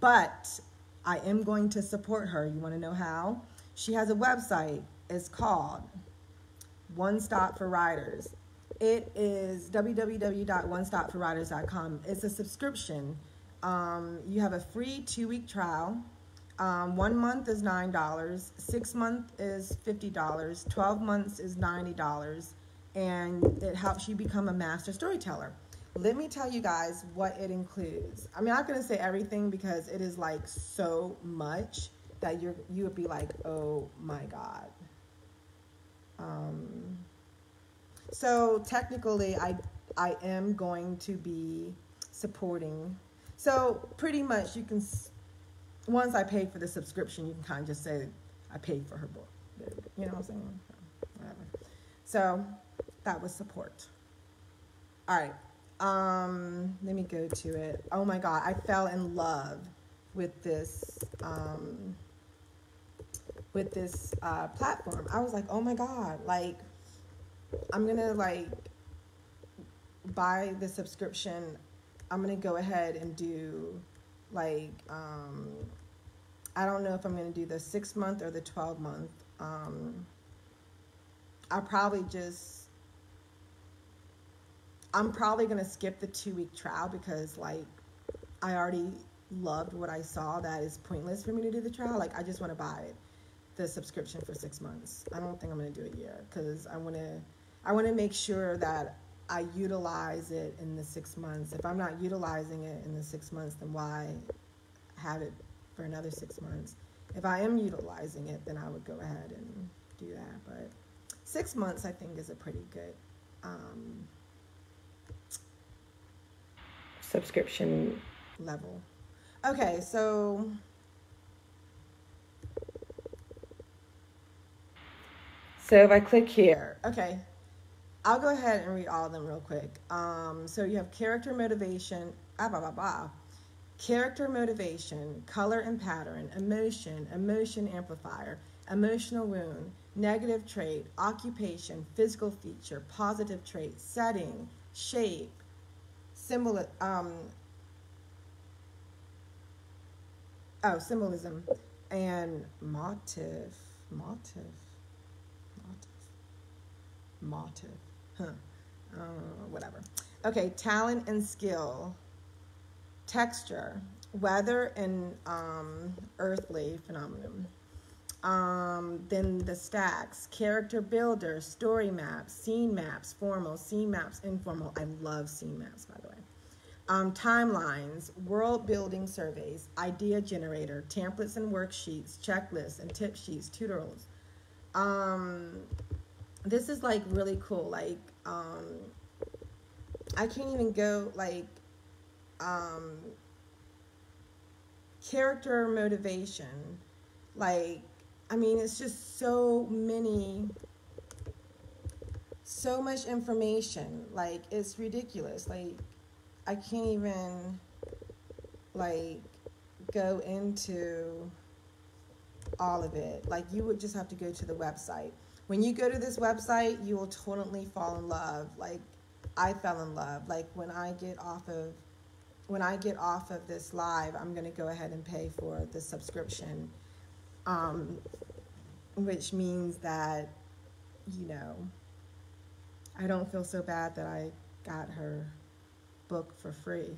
But I am going to support her. You want to know how? She has a website. It's called One Stop for Writers. It is www.onestopforwriters.com. It's a subscription. You have a free 2-week trial. 1 month is $9. 6 months is $50. 12 months is $90. And it helps you become a master storyteller. Let me tell you guys what it includes. I'm not going to say everything because it is like so much that you would be like, oh my God. So technically, I am going to be supporting. So pretty much you can, once I pay for the subscription, you can kind of just say I paid for her book. You know what I'm saying? Whatever. So that was support. All right. Let me go to it. Oh my God, I fell in love with this platform. I was like, oh my God, like I'm gonna like buy the subscription. I'm gonna go ahead and do like I don't know if I'm gonna do the 6 month or the 12 month. I'm probably going to skip the 2-week trial because, like, I already loved what I saw. That is pointless for me to do the trial. Like, I just want to buy the subscription for 6 months. I don't think I'm going to do a year because I want to make sure that I utilize it in the 6 months. If I'm not utilizing it in the 6 months, then why have it for another 6 months? If I am utilizing it, then I would go ahead and do that. But 6 months, I think, is a pretty good subscription level. Okay, so if I click here, okay, I'll go ahead and read all of them real quick. So you have character motivation, character motivation, color and pattern, emotion amplifier, emotional wound, negative trait, occupation, physical feature, positive trait, setting, shape, symbolism, and motive, whatever. Okay, talent and skill, texture, weather and earthly phenomenon. Then the stacks, character builder, story maps, scene maps, formal, scene maps, informal. I love scene maps, by the way. Timelines, world building surveys, idea generator, templates and worksheets, checklists and tip sheets, tutorials. This is like really cool. Like, I can't even go like, character motivation. Like, I mean, it's just so much information. Like, it's ridiculous. Like, I can't even, like, go into all of it. Like, you would just have to go to the website. When you go to this website, you will totally fall in love. Like, I fell in love. Like, when I get off of this live, I'm going to go ahead and pay for the subscription, which means that, you know, I don't feel so bad that I got her book for free.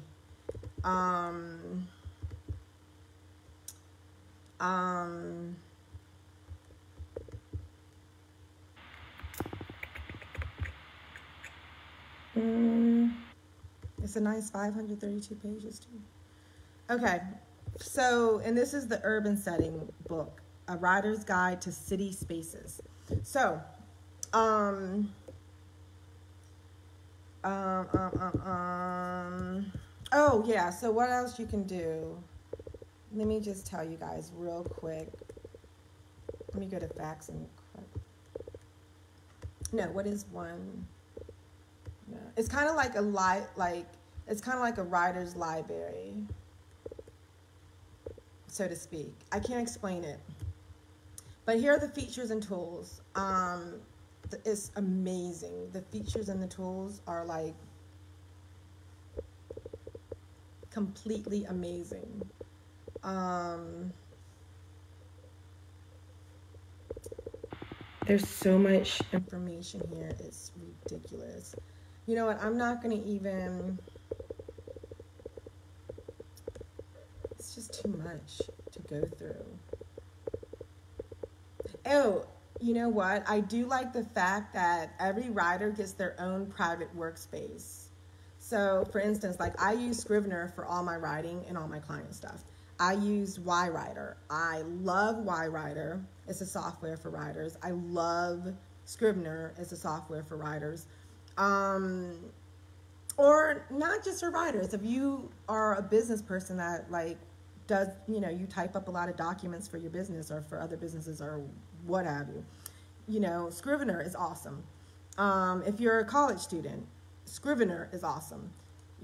It's a nice 532 pages too. Okay, so, and this is the urban setting book, A Writer's Guide to City Spaces. So, Oh, yeah. So what else you can do? Let me just tell you guys real quick. Let me go to facts and no, what is one? No. It's kind of like it's kind of like a writer's library, so to speak. I can't explain it. But here are the features and tools. It's amazing. The features and the tools are like completely amazing. There's so much information here. It's ridiculous. You know what? I'm not going to even... It's just too much to go through. Oh, you know what? I do like the fact that every writer gets their own private workspace. So, for instance, like I use Scrivener for all my writing and all my client stuff. I use YWriter. I love YWriter. It's a software for writers. I love Scrivener. It's a software for writers. Or not just for writers. If you are a business person that like does, you know, you type up a lot of documents for your business or for other businesses or what have you, you know, Scrivener is awesome. If you're a college student, Scrivener is awesome.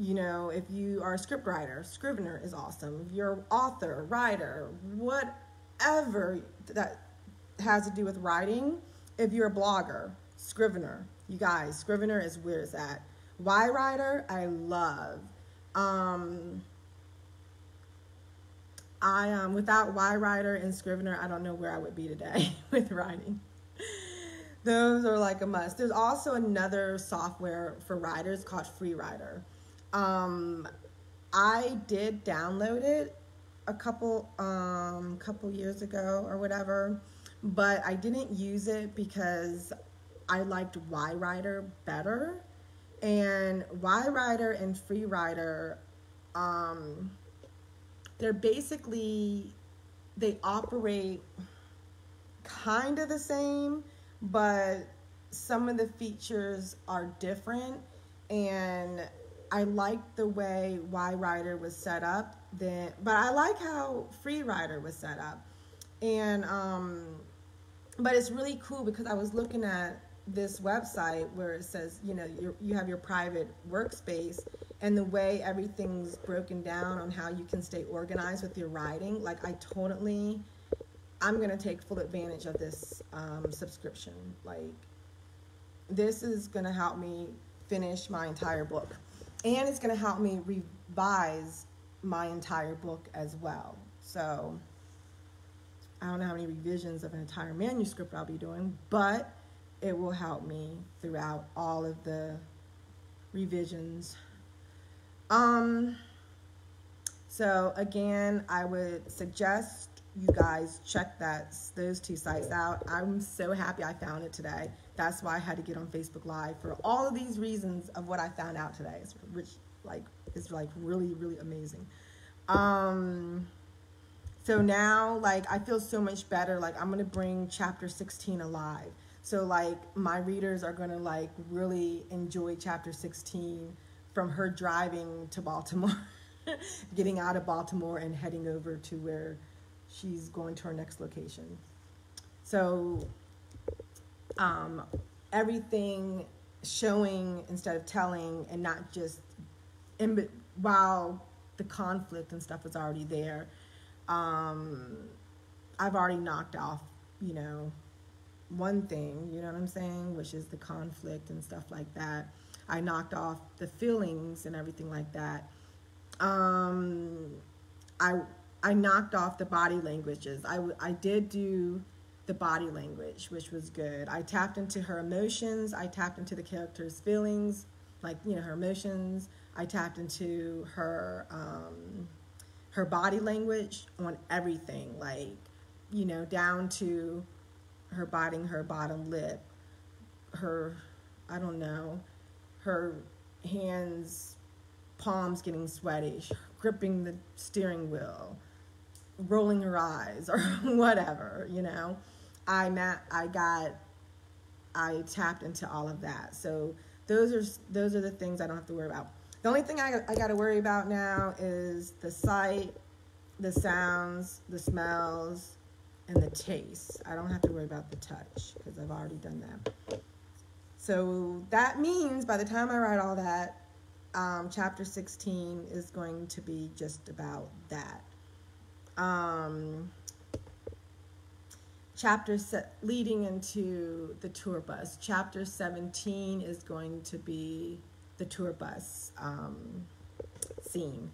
You know, if you are a script writer, Scrivener is awesome. If you're an author, writer, whatever that has to do with writing, if you're a blogger, Scrivener. You guys, Scrivener is where it's at. YWriter, I love. Without YWriter and Scrivener, I don't know where I would be today with writing. Those are like a must. There's also another software for writers called FreeWriter. I did download it a couple years ago or whatever, but I didn't use it because I liked YWriter better. And YWriter and FreeWriter, they're basically, they operate kind of the same, but some of the features are different. And I like the way YWriter was set up, but I like how FreeWriter was set up. And but it's really cool because I was looking at this website where it says, you know, you have your private workspace, and the way everything's broken down on how you can stay organized with your writing. Like I'm gonna take full advantage of this subscription. Like this is gonna help me finish my entire book, and it's gonna help me revise my entire book as well. So I don't know how many revisions of an entire manuscript I'll be doing, but it will help me throughout all of the revisions. So again, I would suggest you guys check those two sites out. I'm so happy I found it today. That's why I had to get on Facebook Live for all of these reasons of what I found out today. It's really, really amazing. So now, like, I feel so much better. Like, I'm going to bring chapter 16 alive. So, like, my readers are going to, like, really enjoy chapter 16 from her driving to Baltimore, getting out of Baltimore and heading over to where she's going to her next location. So, everything showing instead of telling, and not just while the conflict and stuff is already there. I've already knocked off, you know, one thing, you know what I'm saying, which is the conflict and stuff like that. I knocked off the feelings and everything like that. I knocked off the body languages. I did do the body language, which was good. I tapped into her emotions. I tapped into the character's feelings, like, you know, her emotions. I tapped into her body language on everything, like, you know, down to her biting her bottom lip, her, I don't know, her hands, palms getting sweaty, gripping the steering wheel, rolling her eyes, or whatever, you know. I tapped into all of that. So those are the things I don't have to worry about. The only thing I got to worry about now is the sight, the sounds, the smells, and the taste. I don't have to worry about the touch because I've already done that. So that means by the time I write all that, chapter 16 is going to be just about that. Leading into the tour bus. Chapter 17 is going to be the tour bus scene.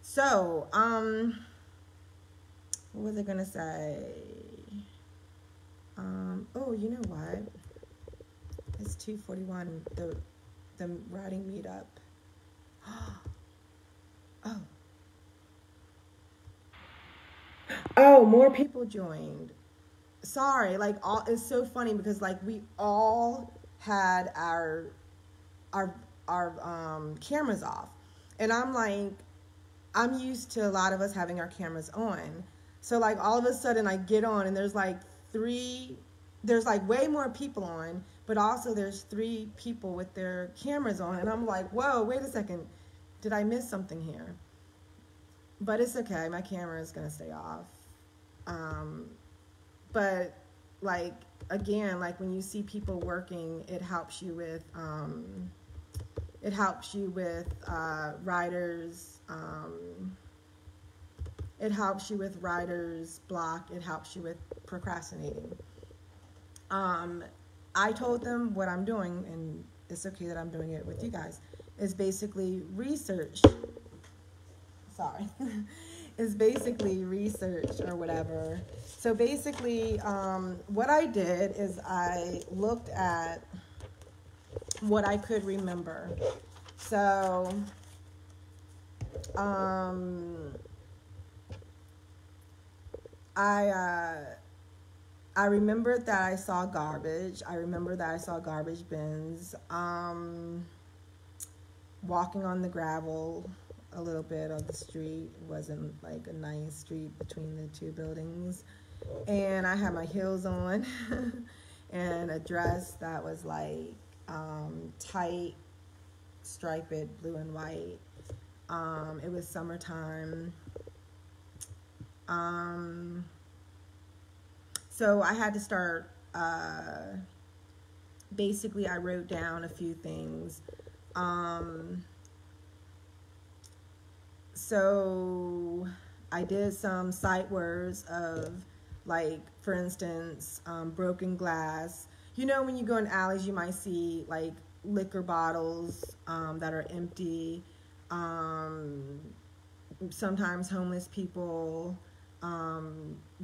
So, what was I gonna say? Oh, you know what? It's 2:41. The writing meetup. Oh, more people joined. Sorry, like it's so funny because like we all had our cameras off, and I'm used to a lot of us having our cameras on. So like all of a sudden I get on and there's like way more people on, but also there's 3 people with their cameras on, and I'm like, whoa, wait a second, did I miss something here? But it's okay, my camera is gonna stay off. But like again, like when you see people working, it helps you with writers. It helps you with writer's block. It helps you with procrastinating. I told them what I'm doing, and it's okay that I'm doing it with you guys. Is basically research. Sorry. Is basically research or whatever. So basically, what I did is I looked at what I could remember. So, I remembered that I saw garbage. I remember that I saw garbage bins. Walking on the gravel a little bit of the street. It wasn't like a nice street between the 2 buildings. And I had my heels on and a dress that was like tight, striped, blue and white. It was summertime. So I had to start, basically I wrote down a few things. So I did some sight words of, like, for instance, broken glass. You know, when you go in alleys, you might see like liquor bottles that are empty. Sometimes homeless people,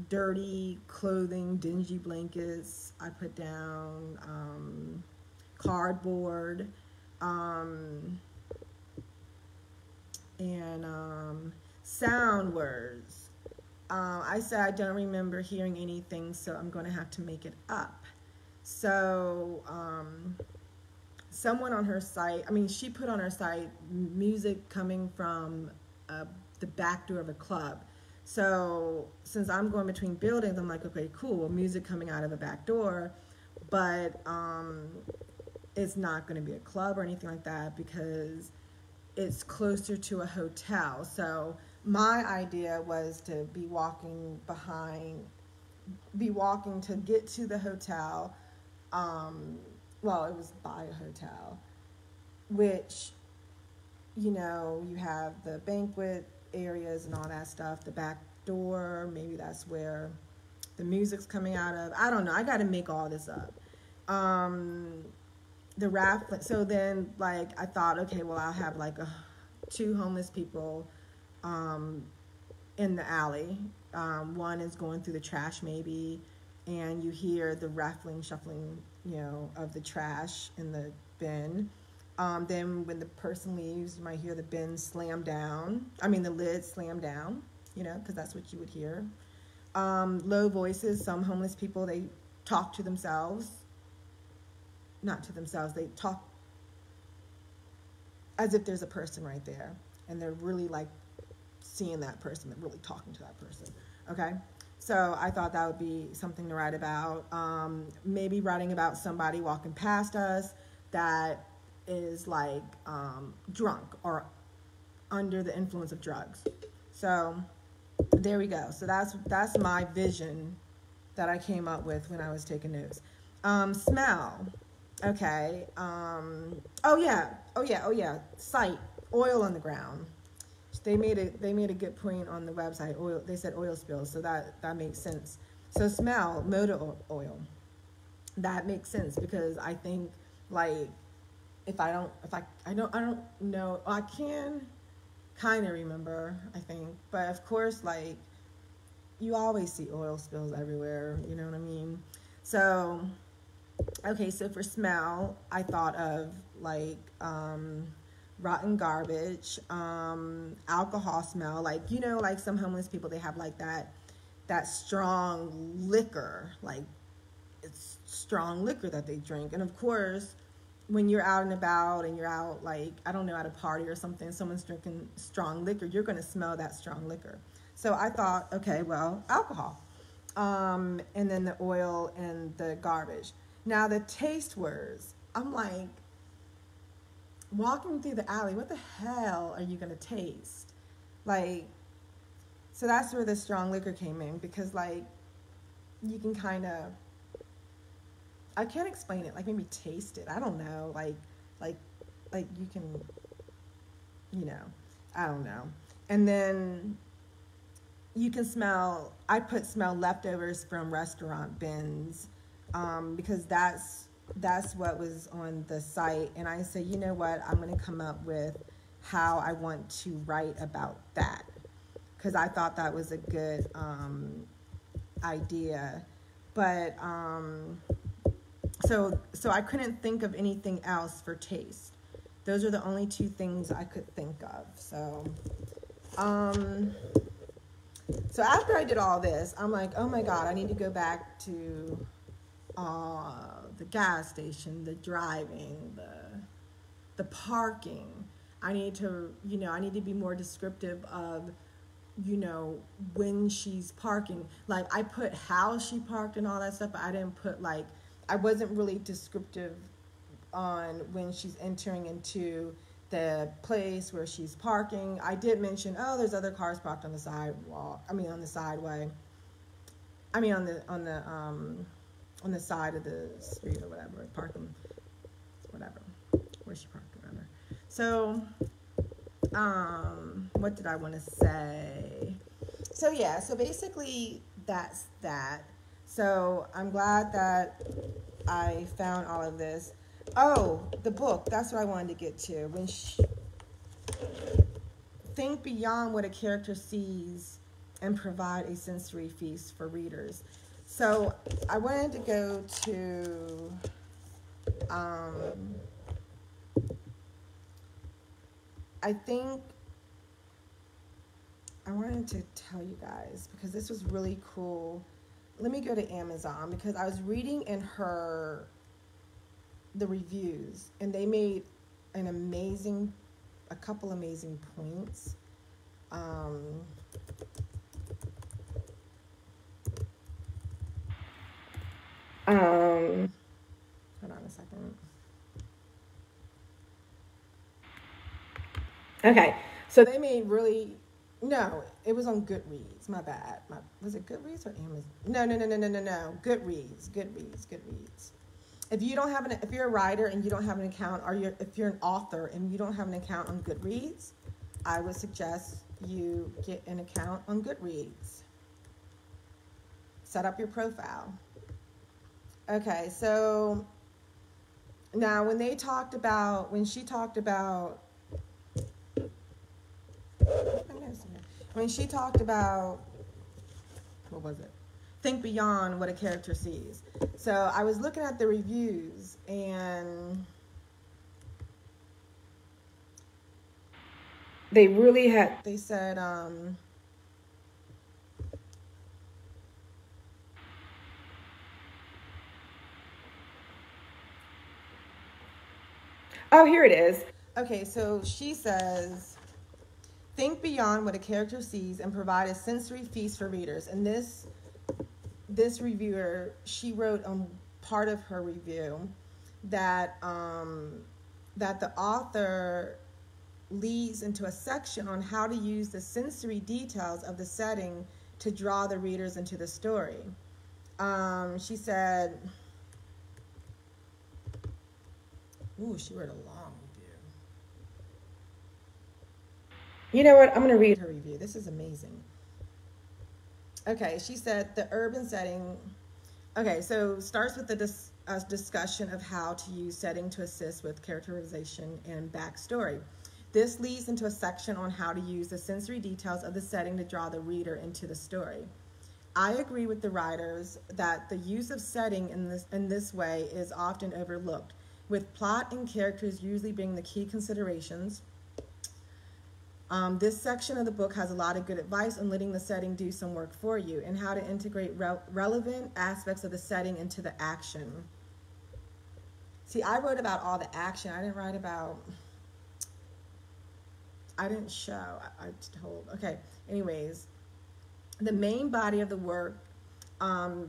dirty clothing, dingy blankets. I put down cardboard, and sound words. I said I don't remember hearing anything, so I'm going to have to make it up. So someone on her site, she put on her site music coming from the back door of a club. So since I'm going between buildings, I'm like, okay, cool, music coming out of a back door, but it's not going to be a club or anything like that because it's closer to a hotel. So my idea was to be walking to get to the hotel. Well, it was by a hotel, which, you know, you have the banquet areas and all that stuff, the back door, maybe that's where the music's coming out of. I don't know. I got to make all this up. The raft. So then, like, I thought, okay, well, I'll have like 2 homeless people in the alley. One is going through the trash maybe, and you hear the rattling, shuffling, you know, of the trash in the bin. Then when the person leaves, you might hear the bin slam down. The lid slam down, you know, because that's what you would hear. Low voices. Some homeless people, they talk to themselves. Not to themselves. They talk as if there's a person right there. And they're really like seeing that person. They're really talking to that person. Okay? So I thought that would be something to write about. Maybe writing about somebody walking past us that is like drunk or under the influence of drugs. So there we go. So that's my vision that I came up with when I was taking notes. Smell. Okay. Oh yeah. Sight. Oil on the ground. They made a good point on the website. Oil. They said oil spills, so that makes sense. So smell, motor oil. That makes sense because I think like I don't know. I can kind of remember, I think, but of course, like you always see oil spills everywhere. You know what I mean? So, okay. So for smell, I thought of like rotten garbage, alcohol smell. Like like some homeless people, they have like that strong liquor, like it's strong liquor that they drink, and of course when you're out and about and you're out, like, I don't know, at a party or something, someone's drinking strong liquor, you're going to smell that strong liquor. So I thought, okay, well, alcohol. And then the oil and the garbage. Now the taste words, I'm like, walking through the alley, what the hell are you going to taste? Like, so that's where the strong liquor came in, because, like, you can kind of, I can't explain it. Like maybe taste it. I don't know. Like you can, I don't know. And then you can smell. I smell leftovers from restaurant bins, because that's what was on the site. And I said, you know what? I'm going to come up with how I want to write about that, because I thought that was a good idea, but. So I couldn't think of anything else for taste. Those are the only two things I could think of. So after I did all this, I'm like, oh my God, I need to go back to the gas station, the driving, the parking. I need to be more descriptive of, when she's parking. Like I put how she parked and all that stuff, but I didn't put like, I wasn't really descriptive on when she's entering into the place where she's parking. I did mention, there's other cars parked on the sidewalk. I mean, on the sideway. I mean, on the side of the street or whatever, parking, whatever, where she parked, whatever. So, what did I want to say? So yeah, so basically that's that. So I'm glad that I found all of this. Oh, the book. That's what I wanted to get to. Think beyond what a character sees and provide a sensory feast for readers. So I wanted to go to I think I wanted to tell you guys, because this was really cool. Let me go to Amazon, because I was reading in the reviews, and they made a couple amazing points. Hold on a second. Okay, so they made no, it was on Goodreads. My bad. Was it Goodreads or Amazon? No. Goodreads. If you're a writer and you don't have an account, or if you're an author and you don't have an account on Goodreads, I would suggest you get an account on Goodreads. Set up your profile. Okay, so now when she talked about what was it? Think beyond what a character sees. So I was looking at the reviews, and they said, oh, here it is. Okay, so she says, think beyond what a character sees and provide a sensory feast for readers. And this reviewer, she wrote on part of her review that that the author leads into a section on how to use the sensory details of the setting to draw the readers into the story. She said, ooh, she wrote a long review. You know what? I'm going to read her review. This is amazing. Okay, she said the urban setting. Okay, so starts with the discussion of how to use setting to assist with characterization and backstory. This leads into a section on how to use the sensory details of the setting to draw the reader into the story. I agree with the writers that the use of setting in this way is often overlooked, with plot and characters usually being the key considerations. This section of the book has a lot of good advice on letting the setting do some work for you and how to integrate relevant aspects of the setting into the action. See, I wrote about all the action. I didn't write about, I didn't show, I told. Okay, anyways, the main body of the work has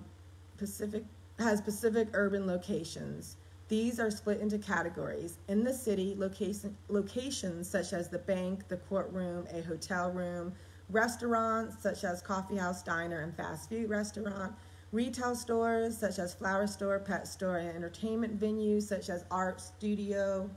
specific urban locations. These are split into categories. In the city, locations such as the bank, the courtroom, a hotel room, restaurants such as coffee house, diner, and fast food restaurant, retail stores such as flower store, pet store, and entertainment venues such as art studio,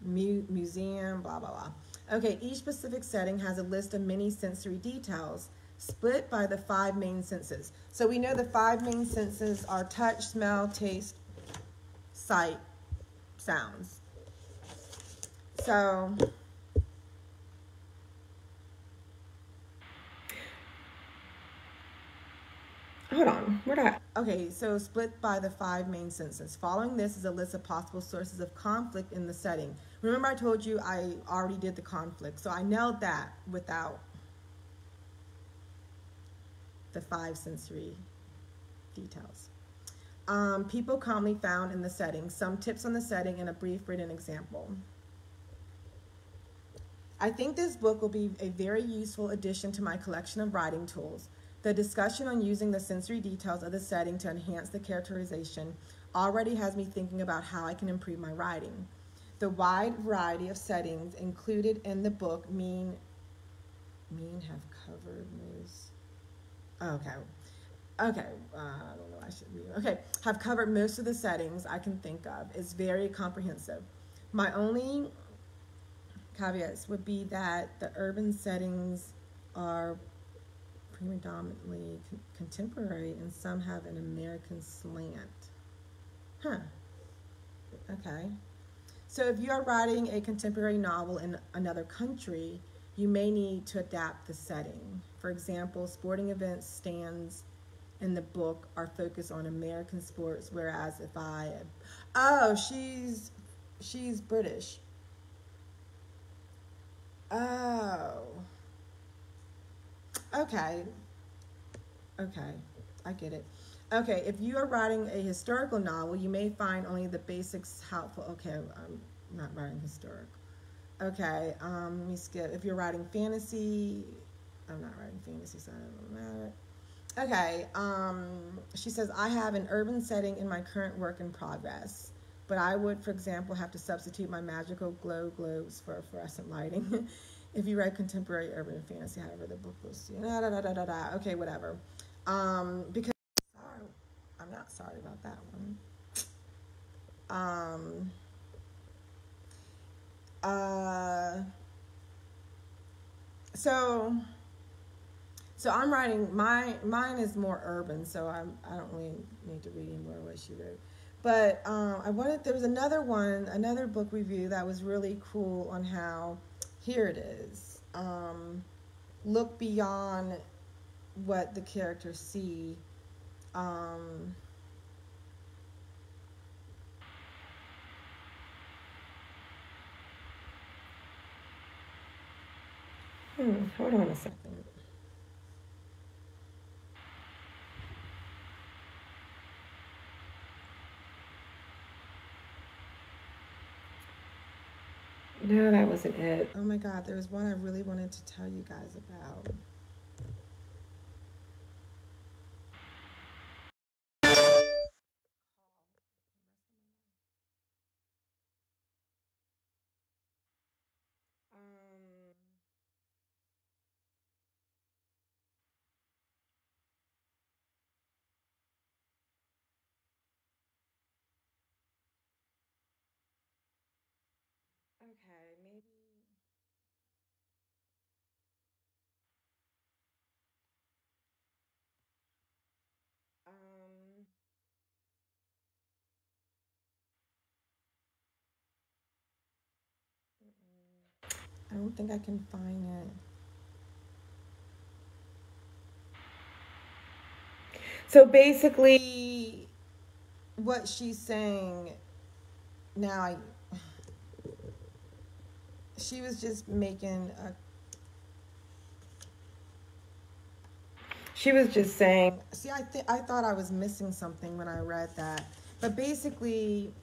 museum, blah, blah, blah. Okay, each specific setting has a list of many sensory details split by the 5 main senses. So we know the 5 main senses are touch, smell, taste, sight, sounds. So hold on, okay, so split by the 5 main senses. Following this is a list of possible sources of conflict in the setting. Remember I told you I already did the conflict, so I nailed that without the 5 sensory details. People commonly found in the setting, some tips on the setting, and a brief written example. I think this book will be a very useful addition to my collection of writing tools. The discussion on using the sensory details of the setting to enhance the characterization already has me thinking about how I can improve my writing. The wide variety of settings included in the book have covered most. Okay. Okay, I don't know. I should read. Okay, have covered most of the settings I can think of. It's very comprehensive. My only caveats would be that the urban settings are predominantly contemporary and some have an American slant. Huh. Okay. So if you are writing a contemporary novel in another country, you may need to adapt the setting. For example, sporting events stands in the book are focused on American sports, whereas if she's British. Oh. Okay. Okay. I get it. Okay, if you are writing a historical novel, you may find only the basics helpful. Okay, I'm not writing historic. Okay, let me skip. If you're writing fantasy, I'm not writing fantasy, so it doesn't matter. Okay, she says, I have an urban setting in my current work in progress, but I would, for example, have to substitute my magical glow globes for fluorescent lighting. If you write contemporary urban and fantasy, however, the book was, okay, whatever. Because, sorry, I'm not sorry about that one. So I'm writing mine is more urban, so I don't really need to read anymore what she wrote. But there was another book review that was really cool on how, here it is, look beyond what the characters see. Hold on a second. No, that wasn't it. Oh my God, there was one I really wanted to tell you guys about. Okay, maybe. Um, I don't think I can find it. So basically, what she's saying now, she was just making a. She was just saying. See, I thought I was missing something when I read that, but basically,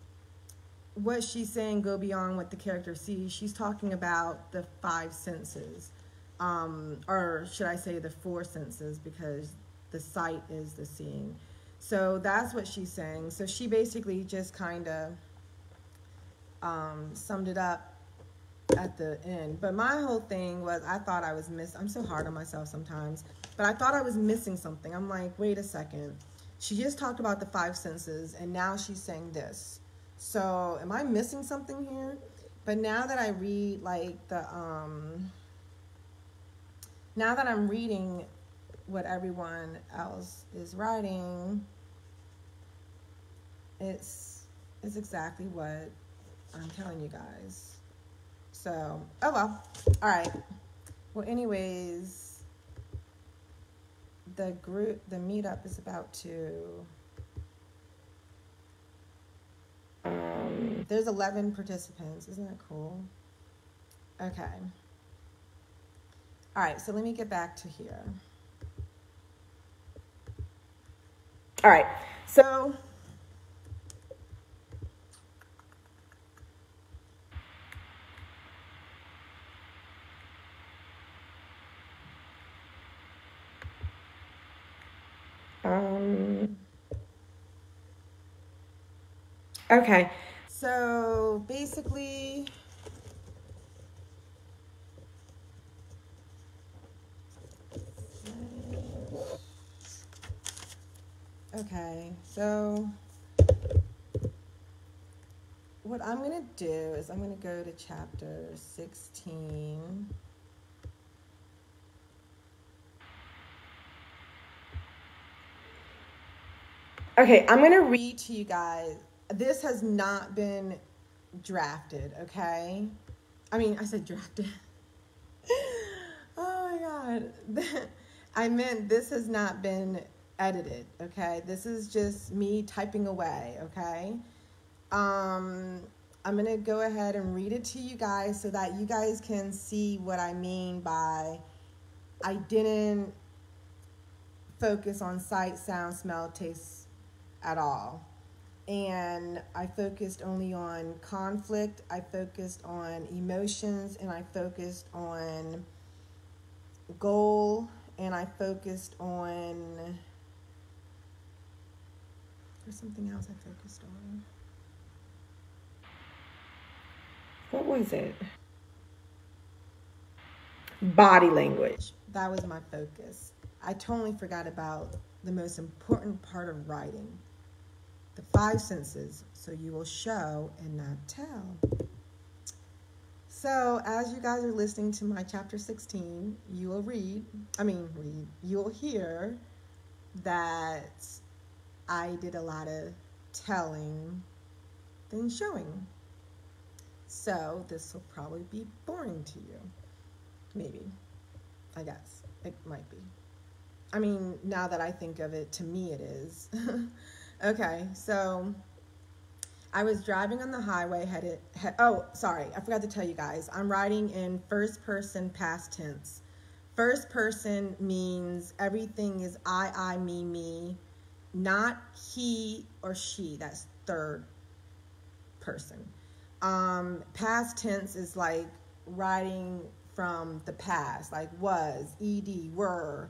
what she's saying go beyond what the character sees. She's talking about the five senses, or should I say the four senses, because the sight is the seeing. So that's what she's saying. So she basically just kind of summed it up at the end. But my whole thing was I thought I was I'm so hard on myself sometimes, but I thought I was missing something. I'm like, wait a second. She just talked about the five senses, and now she's saying this. So am I missing something here? But now that I read like now that I'm reading what everyone else is writing, it's exactly what I'm telling you guys. So, oh well. All right. Well, anyways, the meetup is about to. There's 11 participants. Isn't that cool? Okay. All right. So let me get back to here. All right. So. Okay, so basically, okay, so what I'm going to do is I'm going to go to chapter 16. Okay, I'm going to read to you guys. This has not been drafted, okay? I mean, I said drafted. Oh my God. I meant this has not been edited, okay? This is just me typing away, okay? I'm going to go ahead and read it to you guys so that you guys can see what I mean by I didn't focus on sight, sound, smell, taste at all. And I focused only on conflict, I focused on emotions, and I focused on goal, and I focused on, there's something else I focused on. What was it? Body language. That was my focus. I totally forgot about the most important part of writing. The five senses, so you will show and not tell. So as you guys are listening to my chapter 16, you will you will hear that I did a lot of telling than showing. So this will probably be boring to you. Maybe. I guess. It might be. I mean, now that I think of it, to me it is. Okay, so I was driving on the highway oh, sorry, I forgot to tell you guys. I'm writing in first person past tense. First person means everything is I, me, not he or she. That's third person. Past tense is like writing from the past, like was, ed, were,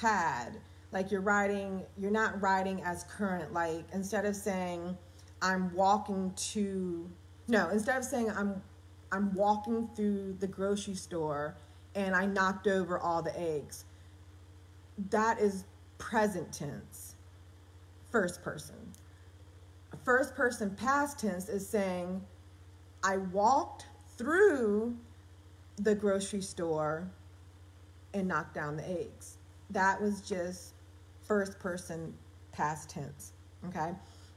had. Like you're not writing as current. Like instead of saying instead of saying I'm walking through the grocery store and I knocked over all the eggs. That is present tense, first person. First person past tense is saying I walked through the grocery store and knocked down the eggs. That was just first person past tense. Okay.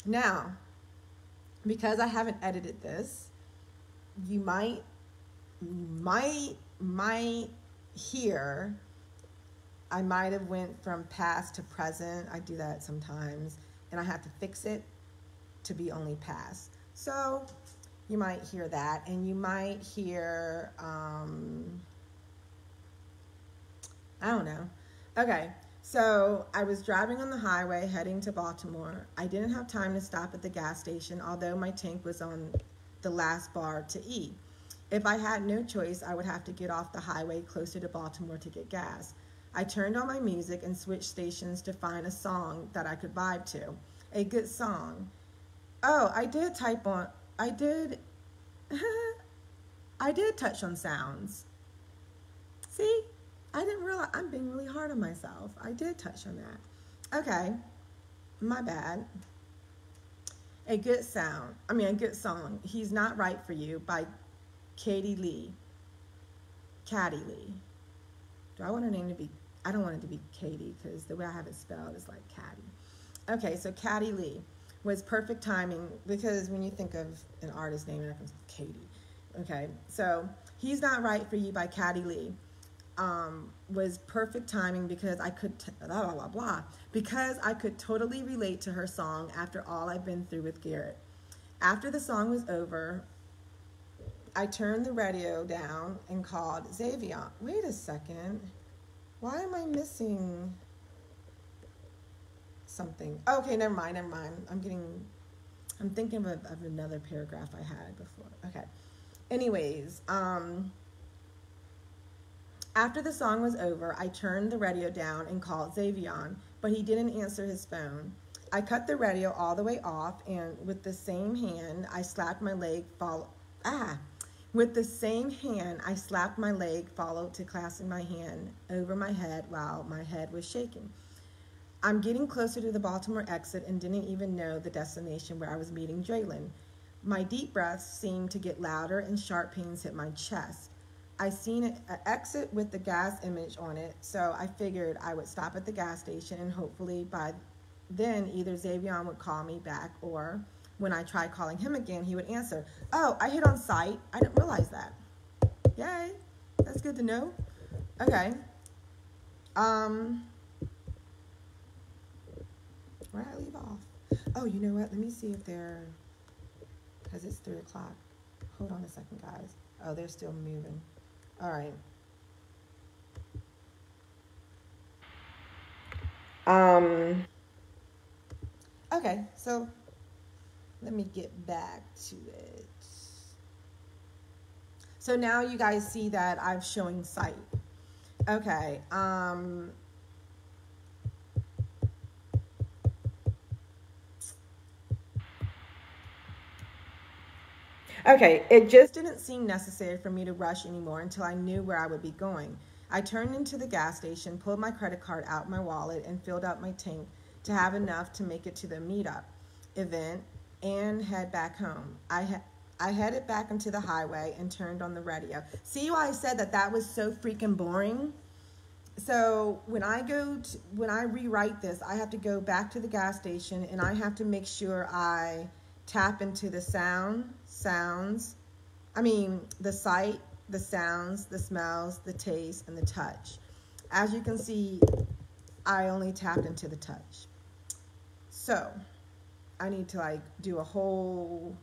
Now, because I haven't edited this, you might hear I might have went from past to present. I do that sometimes, and I have to fix it to be only past. So you might hear that, and you might hear, I don't know. Okay, so I was driving on the highway heading to Baltimore. I didn't have time to stop at the gas station, although my tank was on the last bar to E. If I had no choice, I would have to get off the highway closer to Baltimore to get gas. I turned on my music and switched stations to find a song that I could vibe to. A good song. Oh, I did touch on sounds. See? I didn't realize, I'm being really hard on myself. I did touch on that. Okay, my bad. A good song. He's Not Right for You by Katie Lee. Caddy Lee. Do I want her name to be, I don't want it to be Katie because the way I have it spelled is like Caddy. Okay, so Caddy Lee was perfect timing because when you think of an artist name, it comes Katie. Okay, so He's Not Right for You by Caddy Lee. Was perfect timing because I could because I could totally relate to her song after all I've been through with Garrett. After the song was over, I turned the radio down and called Xavier. Wait a second. Why am I missing something? Okay, never mind. I'm thinking of another paragraph I had before. Okay. Anyways, after the song was over, I turned the radio down and called Xavier, but he didn't answer his phone. I cut the radio all the way off, and with the same hand, I slapped my leg, followed to clasping my hand over my head while my head was shaking. I'm getting closer to the Baltimore exit and didn't even know the destination where I was meeting Draylon. My deep breaths seemed to get louder and sharp pains hit my chest. I seen an exit with the gas image on it, so I figured I would stop at the gas station and hopefully by then either Xavier would call me back or when I tried calling him again, he would answer. Oh, I hit on site. I didn't realize that. Yay. That's good to know. Okay. Where did I leave off? Oh, you know what? Let me see if they're, because it's 3 o'clock. Hold on a second, guys. Oh, they're still moving. All right. Okay, so let me get back to it. So now you guys see that I'm showing site. Okay. Okay, it just didn't seem necessary for me to rush anymore until I knew where I would be going. I turned into the gas station, pulled my credit card out my wallet, and filled up my tank to have enough to make it to the meetup event and head back home. I headed back into the highway and turned on the radio. See why I said that was so freaking boring? So when I rewrite this, I have to go back to the gas station and I have to make sure I tap into the the sight, the sounds, the smells, the taste, and the touch. As you can see, I only tapped into the touch. So I need to do a whole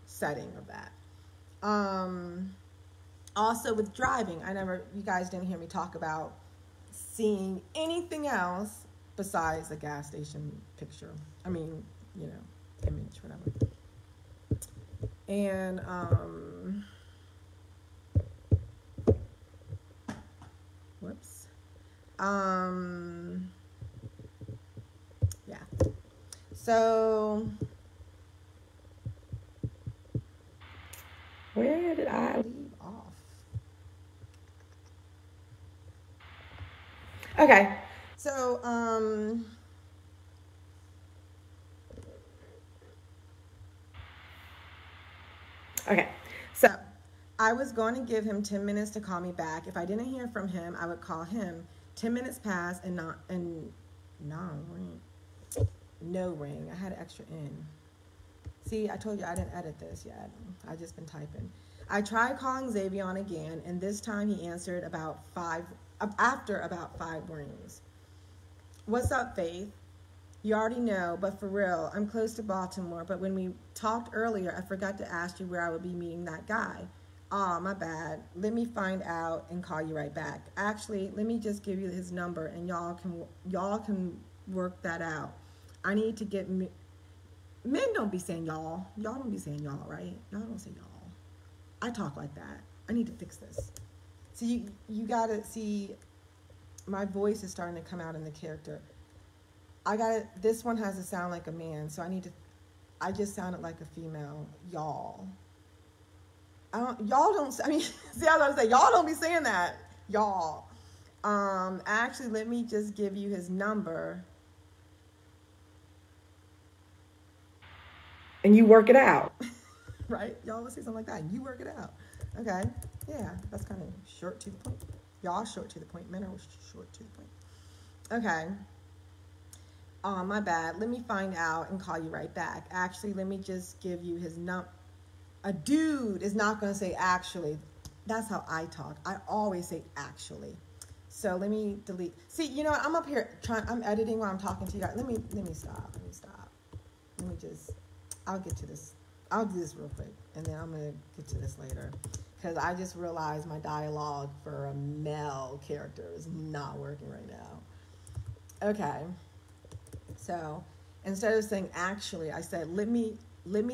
setting of that. Also with driving, you guys didn't hear me talk about seeing anything else besides the gas station picture. Image, whatever. And whoops. Yeah. So where did I leave off? Okay. So okay. So I was going to give him 10 minutes to call me back. If I didn't hear from him, I would call him. 10 minutes passed and no ring. I had an extra N. See, I told you I didn't edit this yet. I just been typing. I tried calling Xavier again, and this time he answered after about 5 rings. What's up, Faith? You already know, but for real, I'm close to Baltimore, but when we talked earlier, I forgot to ask you where I would be meeting that guy. Aw, my bad. Let me find out and call you right back. Actually, let me just give you his number, and y'all can work that out. I need to get... Men don't be saying y'all. Y'all don't be saying y'all, right? Y'all don't say y'all. I talk like that. I need to fix this. So you gotta see, my voice is starting to come out in the character. This one has to sound like a man, so I just sounded like a female. Y'all. See, I was about to say, y'all don't be saying that. Y'all. Actually, let me just give you his number. And you work it out. Right? Y'all would say something like that. You work it out. Okay. Yeah, that's kind of short to the point. Y'all short to the point. Men are short to the point. Okay. My bad. Let me find out and call you right back. Actually, let me just give you his number. A dude is not going to say actually. That's how I talk. I always say actually. So let me delete. See, you know what? I'm up here I'm editing while I'm talking to you guys. Let me stop. I'll get to this. I'll do this real quick, and then I'm going to get to this later. Because I just realized my dialogue for a male character is not working right now. Okay. So instead of saying actually, I said, let me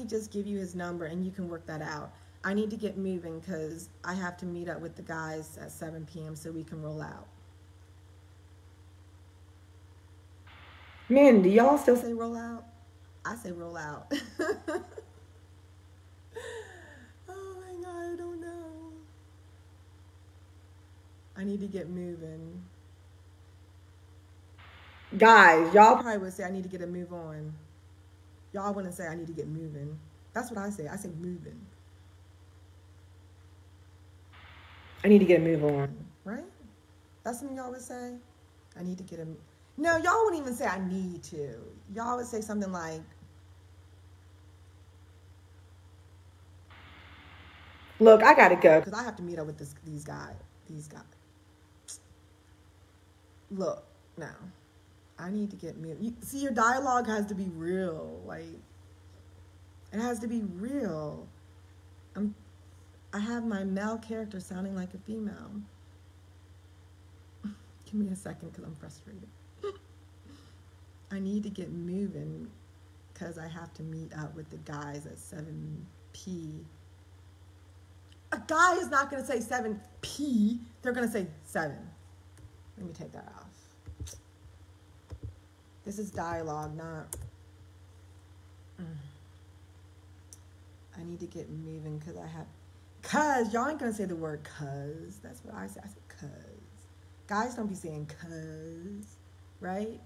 just give you his number, and you can work that out. I need to get moving because I have to meet up with the guys at 7 p.m. so we can roll out. Men, do y'all still say roll out? I say roll out. Oh my God, I don't know. I need to get moving. Guys, y'all probably would say I need to get a move on. Y'all wouldn't say I need to get moving. That's what I say. I say moving. I need to get a move on, right? That's something y'all would say? I need to get a... No, y'all wouldn't even say I need to. Y'all would say something like, look, I gotta go because I have to meet up with these guys. Look, now, I need to get moving. See, your dialogue has to be real. Like, it has to be real. I have my male character sounding like a female. Give me a second because I'm frustrated. I need to get moving because I have to meet up with the guys at 7 p. A guy is not going to say 7 p. They're going to say 7. Let me take that off. This is dialogue, not... I need to get moving because I have... Cuz, y'all ain't going to say the word cuz. That's what I say. I say cuz. Guys don't be saying cuz, right?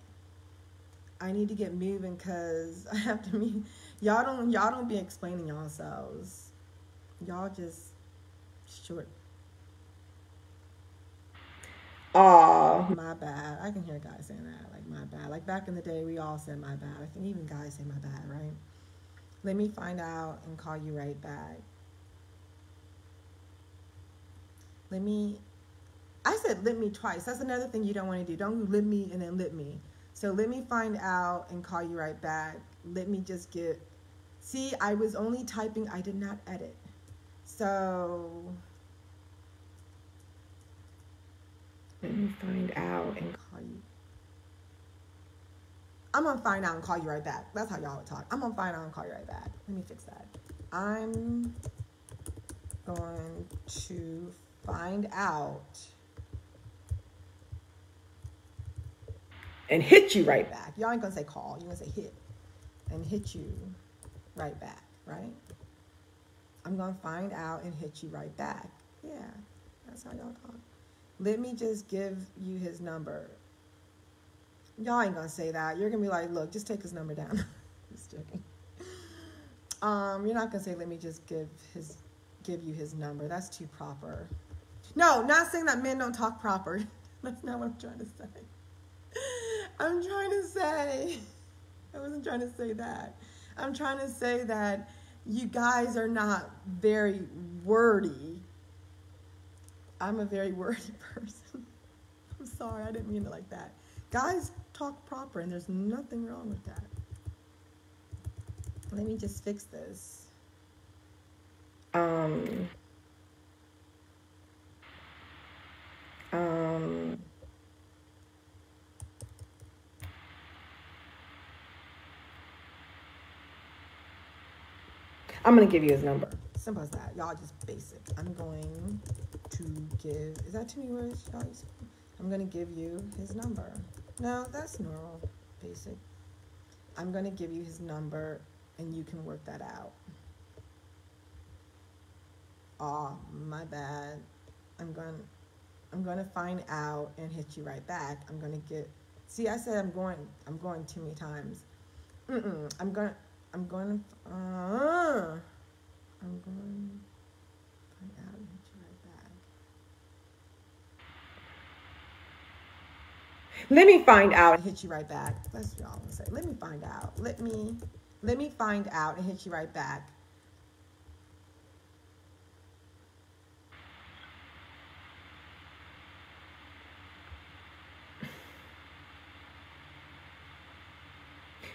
I need to get moving because I have to meet... Y'all don't be explaining yourselves. Y'all just short... Oh, my bad. I can hear guys saying that, like, my bad. Like, back in the day, we all said my bad. I think even guys say my bad, right? Let me find out and call you right back. I said let me twice. That's another thing you don't want to do. Don't let me and then let me. So let me find out and call you right back. Let me just get... See, I was only typing. I did not edit. So... Let me find out and call you. I'm going to find out and call you right back. That's how y'all would talk. I'm going to find out and call you right back. Let me fix that. I'm going to find out and hit you right back. Y'all ain't going to say call. You're going to say hit and hit you right back, right? I'm going to find out and hit you right back. Yeah, that's how y'all talk. Let me just give you his number. Y'all ain't gonna say that. You're gonna be like, look, just take his number down. Just joking. You're not gonna say, let me just give give you his number. That's too proper. No, not saying that men don't talk proper. That's not what I'm trying to say. I'm trying to say, I wasn't trying to say that. I'm trying to say that you guys are not very wordy. I'm a very wordy person. I'm sorry, I didn't mean it like that. Guys talk proper, and there's nothing wrong with that. Let me just fix this. I'm going to give you his number. Simple as that. Y'all just basic. I'm going to give, is that too many words? I'm going to give you his number. No, that's normal. Basic. I'm going to give you his number and you can work that out. Oh, my bad. I'm going to find out and hit you right back. I'm going to get, see, I said I'm going too many times. I'm going to find out and hit you right back. Let me find out and hit you right back. That's what y'all want to say. Let me find out. Let me find out and hit you right back.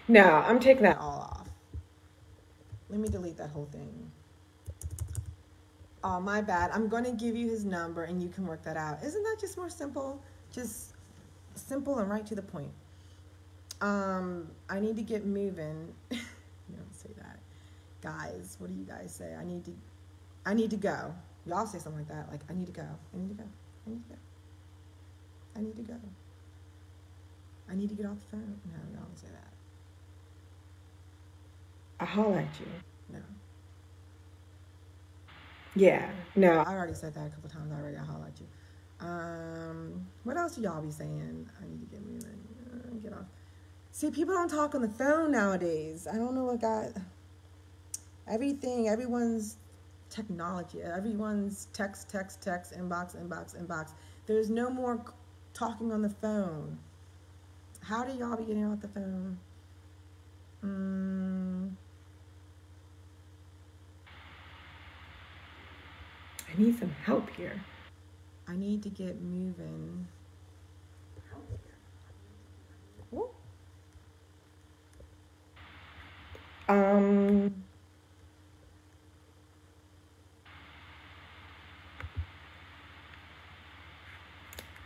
No, I'm taking that all off. Let me delete that whole thing. Oh, my bad. I'm going to give you his number and you can work that out. Isn't that just more simple? Just simple and right to the point. I need to get moving. You don't say that. Guys, what do you guys say? I need to go. Y'all say something like that. Like, I need to go. I need to go. I need to go. I need to go. I need to get off the phone. No, y'all don't say that. I holler at you. No. Yeah. No, I already said that a couple times already. I holler at you. What else do y'all be saying? I need to get moving. Get off. See, people don't talk on the phone nowadays. I don't know what got everyone's technology. Everyone's text, inbox. There's no more talking on the phone. How do y'all be getting off the phone? I need some help here. I need to get moving. Whoop.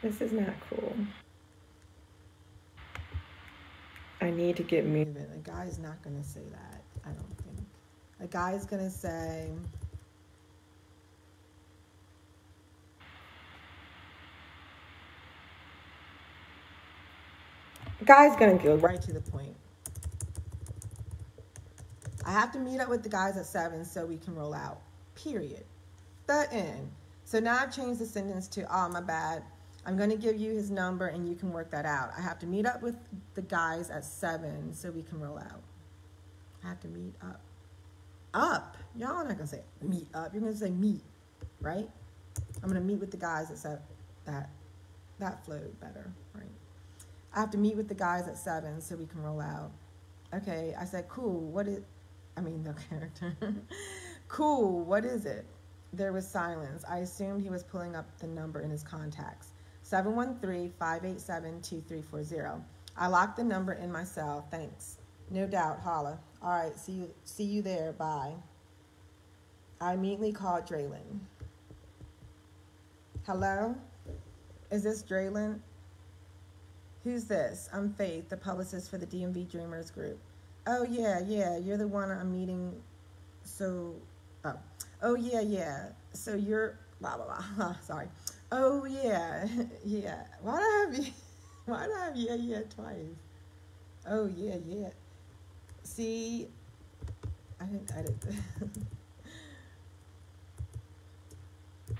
This is not cool. I need to get moving. A guy's not going to say that, I don't think. A guy's going to say, a guy's going to go right to the point. I have to meet up with the guys at 7 so we can roll out. Period. The end. So now I've changed the sentence to, oh, my bad. I'm going to give you his number and you can work that out. I have to meet up with the guys at 7 so we can roll out. I have to meet up. Up. Y'all are not going to say meet up. You're going to say meet, right? I'm going to meet with the guys at 7. That flowed better, right? I have to meet with the guys at 7 so we can roll out. Okay, I said, cool, no character. Cool, what is it? There was silence. I assumed he was pulling up the number in his contacts. 713-587-2340. I locked the number in my cell. Thanks. No doubt. Holla. All right. See you there. Bye. I immediately called Draylin. Hello? Is this Draylin? Who's this? I'm Faith, the publicist for the DMV Dreamers group. Oh, yeah. You're the one I'm meeting. So, oh, yeah. So you're, blah, blah, blah. Sorry. Oh, yeah. Why do I have yeah twice? Oh, yeah. See, I didn't edit this.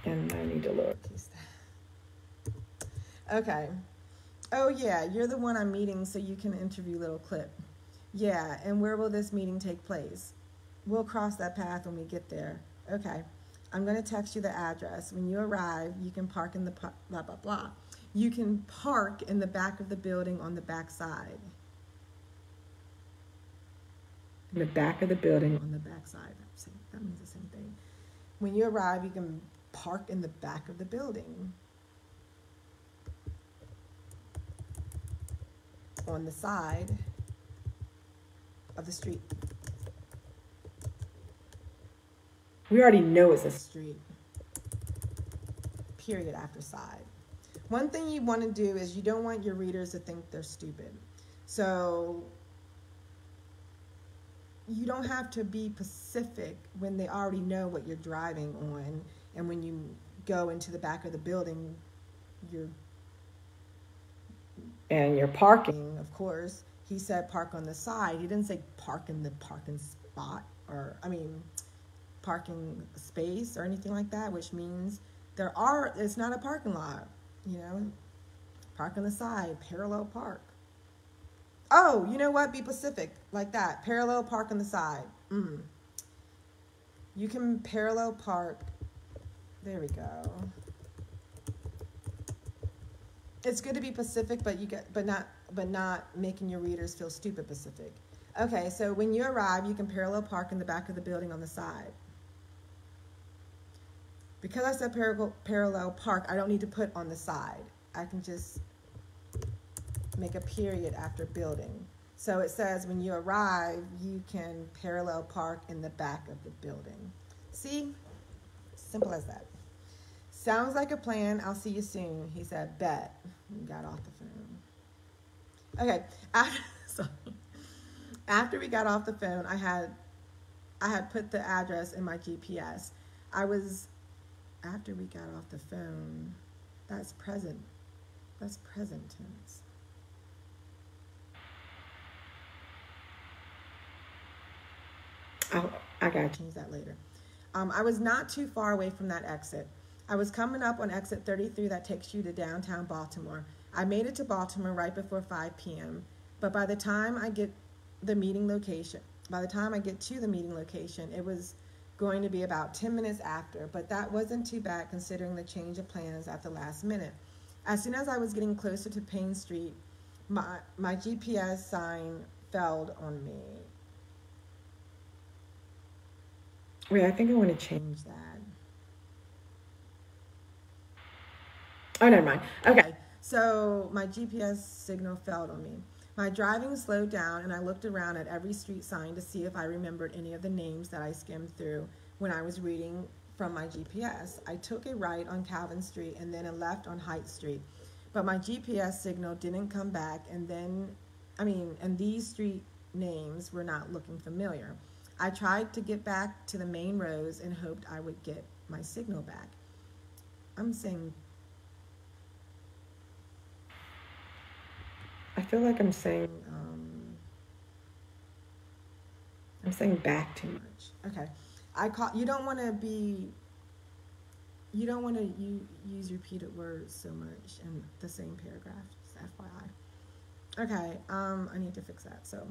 And I need to lowercase that. Okay. Oh, yeah, you're the one I'm meeting so you can interview little clip. Yeah, and where will this meeting take place? We'll cross that path when we get there. Okay. I'm going to text you the address. When you arrive, you can park in the blah, blah, blah. You can park in the back of the building on the back side. In the back of the building on the back side. That means the same thing. When you arrive, you can park in the back of the building. On the side of the street. We already know it's a street. Period after side. One thing you want to do is you don't want your readers to think they're stupid. So you don't have to be specific when they already know what you're driving on. And when you go into the back of the building, you're parking, of course. He said park on the side. He didn't say park in the parking spot parking space or anything like that, which means it's not a parking lot, park on the side, parallel park. Oh, you know what? Be specific like that. Parallel park on the side. You can parallel park. There we go. It's good to be specific, but not making your readers feel stupid specific. Okay, so when you arrive, you can parallel park in the back of the building on the side. Because I said parallel park, I don't need to put on the side. I can just make a period after building. So it says when you arrive, you can parallel park in the back of the building. See? Simple as that. Sounds like a plan. I'll see you soon. He said, bet. We got off the phone. Okay. After we got off the phone, I had put the address in my GPS. After we got off the phone, that's present tense. I gotta change that later. I was not too far away from that exit. I was coming up on exit 33 that takes you to downtown Baltimore. I made it to Baltimore right before 5 p.m. But by the time I get to the meeting location, it was going to be about 10 minutes after, but that wasn't too bad considering the change of plans at the last minute. As soon as I was getting closer to Payne Street, my GPS sign failed on me. Wait, I think I want to change that. Oh, never mind. Okay, so my GPS signal failed on me. My driving slowed down, and I looked around at every street sign to see if I remembered any of the names that I skimmed through when I was reading from my GPS. I took a right on Calvin Street and then a left on Height Street, but my GPS signal didn't come back, and these street names were not looking familiar. I tried to get back to the main roads and hoped I would get my signal back. I feel like I'm saying back too much. Okay. You don't want to use repeated words so much in the same paragraph, just FYI. Okay, I need to fix that. So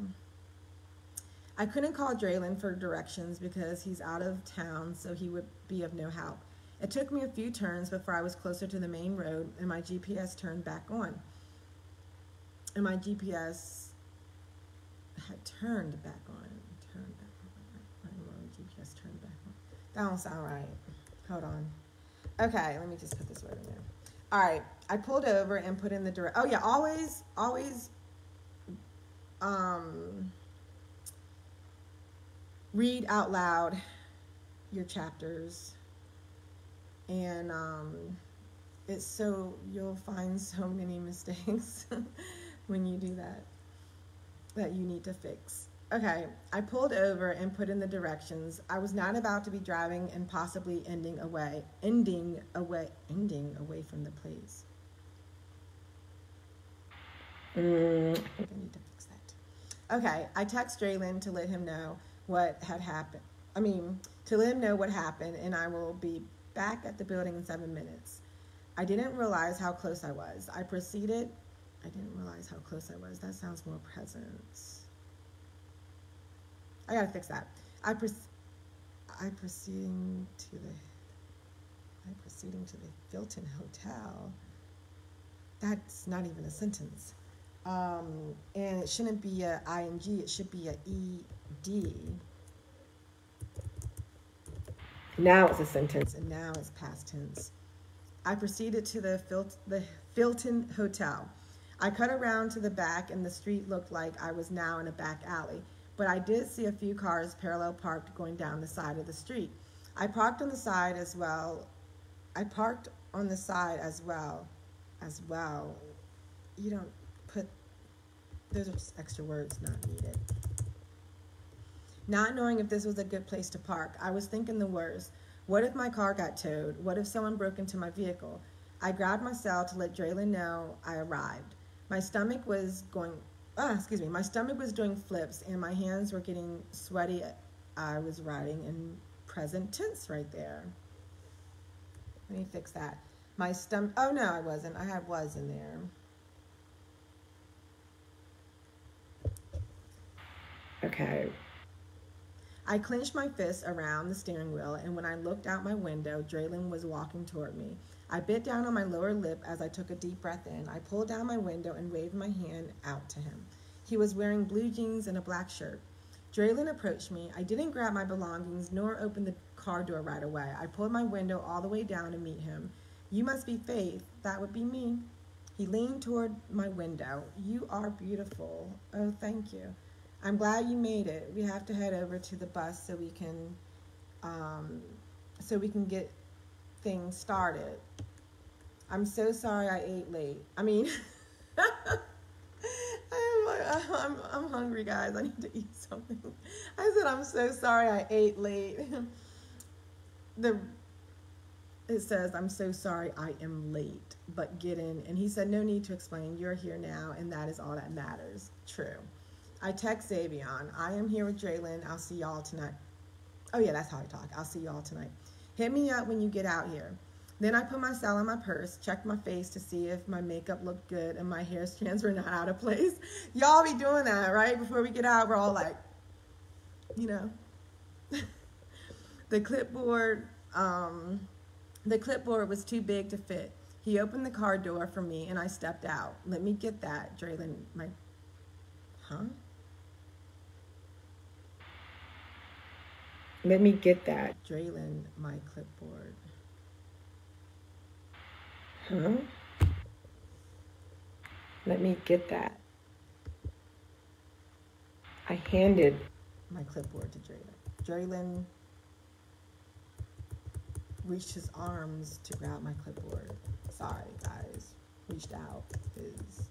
I couldn't call Draylen for directions because he's out of town, so he would be of no help. It took me a few turns before I was closer to the main road and my GPS turned back on. And my GPS had turned back on. GPS turned back on. That don't sound right. Hold on. Okay, let me just put this word in there. All right, I pulled over and put in the direct. Oh yeah, always read out loud your chapters, and it's so you'll find so many mistakes when you do that you need to fix. Okay, I pulled over and put in the directions. I was not about to be driving and possibly ending away from the place. I think I need to fix that. Okay, I text Draylen to let him know what had happened. To let him know what happened, and I will be back at the building in 7 minutes. I didn't realize how close I was. I didn't realize how close I was. That sounds more present. I gotta fix that. I proceeding to the proceeding to the Filton Hotel. That's not even a sentence. And it shouldn't be a ing, it should be a ed. Now it's a sentence, and now it's past tense. I proceeded to the Filton Hotel. I cut around to the back, and the street looked like I was now in a back alley, but I did see a few cars parallel parked going down the side of the street. I parked on the side as well. You don't put, those are just extra words not needed. Not knowing if this was a good place to park, I was thinking the worst. What if my car got towed? What if someone broke into my vehicle? I grabbed my cell to let Draylon know I arrived. My stomach was doing flips, and my hands were getting sweaty. I was writing in present tense right there. Let me fix that. Oh no, I wasn't. I had was in there. Okay. I clenched my fists around the steering wheel, and when I looked out my window, Draylon was walking toward me. I bit down on my lower lip as I took a deep breath in. I pulled down my window and waved my hand out to him. He was wearing blue jeans and a black shirt. Draylon approached me. I didn't grab my belongings nor open the car door right away. I pulled my window all the way down to meet him. You must be Faith. That would be me. He leaned toward my window. You are beautiful. Oh, thank you. I'm glad you made it. We have to head over to the bus so we can get things started. I'm so sorry I ate late. I mean, I'm hungry, guys. I need to eat something. I said, I'm so sorry I ate late. It says, I'm so sorry I am late, but get in. And he said, no need to explain. You're here now, and that is all that matters. True. I text Xavion. I am here with Draylon. I'll see y'all tonight. Oh, yeah, that's how I talk. I'll see y'all tonight. Hit me up when you get out here. Then I put my cell in my purse, checked my face to see if my makeup looked good and my hair strands were not out of place. Y'all be doing that, right? Before we get out, we're all like, you know. The clipboard was too big to fit. He opened the car door for me, and I stepped out. Let me get that, Draylon. Let me get that. Draylon, my clipboard. Let me get that. I handed my clipboard to Draylon. Draylon reached his arms to grab my clipboard. Sorry, guys. Reached out his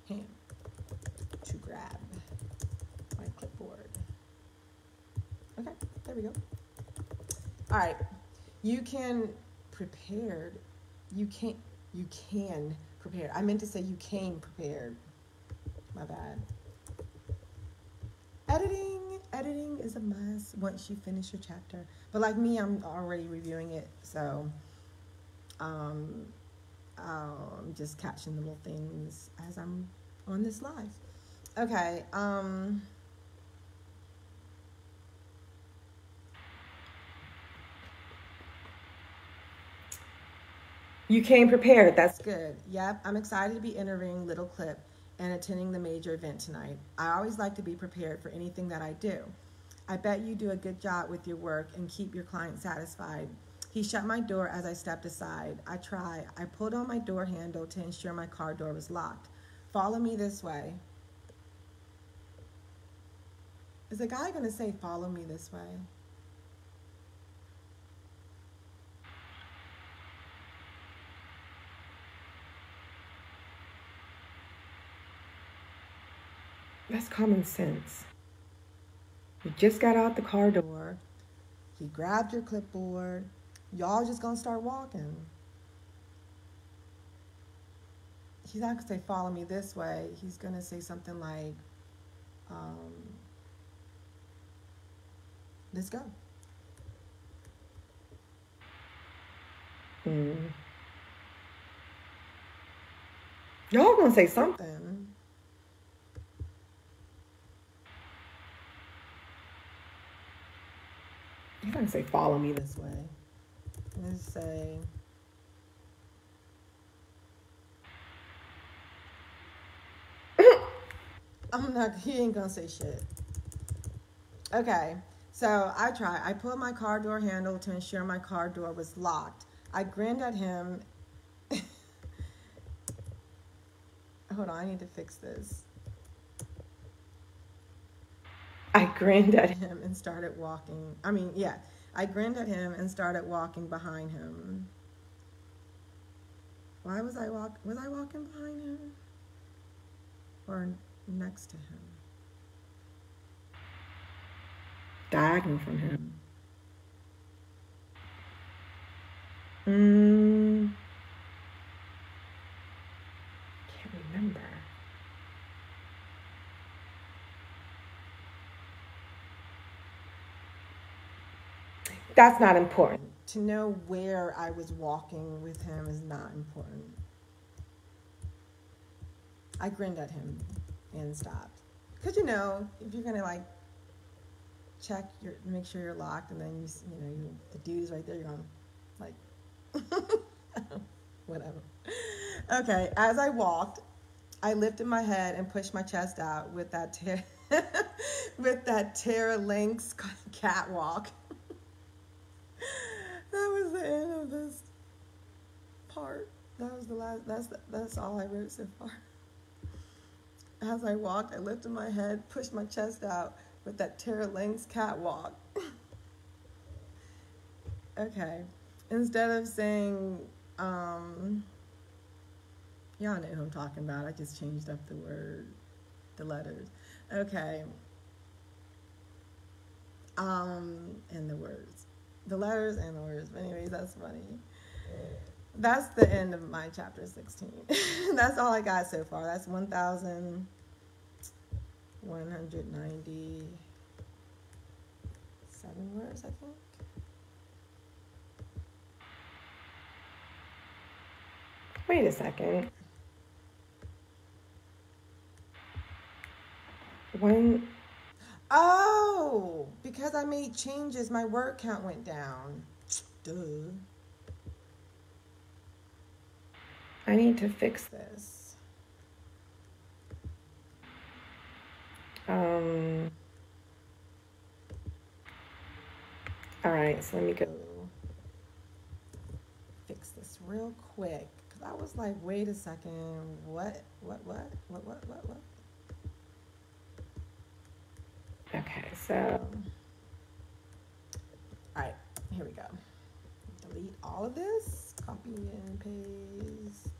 hand to grab my clipboard. Okay, there we go. All right, you can prepared. You can prepared. I meant to say you came prepared. My bad. Editing is a must once you finish your chapter. But like me, I'm already reviewing it, so I'm just catching the little things as I'm on this live. Okay. You came prepared. That's good. Yep, I'm excited to be entering Little Clip and attending the major event tonight. I always like to be prepared for anything that I do. I bet you do a good job with your work and keep your client satisfied. He shut my door as I stepped aside. I pulled on my door handle to ensure my car door was locked. Follow me this way. Is the guy going to say, follow me this way? That's common sense. You just got out the car door. He grabbed your clipboard. Y'all just gonna start walking. He's not gonna say, follow me this way. He's gonna say something like, let's go. Y'all gonna say something. You're gonna say, follow me this way. to say, he ain't gonna say shit. Okay, so I pulled my car door handle to ensure my car door was locked. I grinned at him. Hold on, I need to fix this. I grinned at him and started walking. I grinned at him and started walking behind him. Why was I walking behind him? Or next to him? Diagonal from him. Can't remember. That's not important. To know where I was walking with him is not important. I grinned at him and stopped. Because, if you're going to, like, make sure you're locked, and then, the dude is right there, you're going, like, whatever. Okay, as I walked, I lifted my head and pushed my chest out with that Terra Lynx catwalk. That was the end of this part. That was the last. That's all I wrote so far. As I walked, I lifted my head, pushed my chest out with that Terra Lynx catwalk. Okay. Instead of saying, y'all know who I'm talking about. I just changed up the letters. Okay. And the words. The letters and the words. But anyways, that's funny. That's the end of my chapter 16. That's all I got so far. That's 1,197 words, I think. Wait a second. Oh, because I made changes, my word count went down. Duh. I need to fix this. All right, so let me go fix this real quick. Because I was like, wait a second, what? Okay, so, all right, here we go. Delete all of this, copy and paste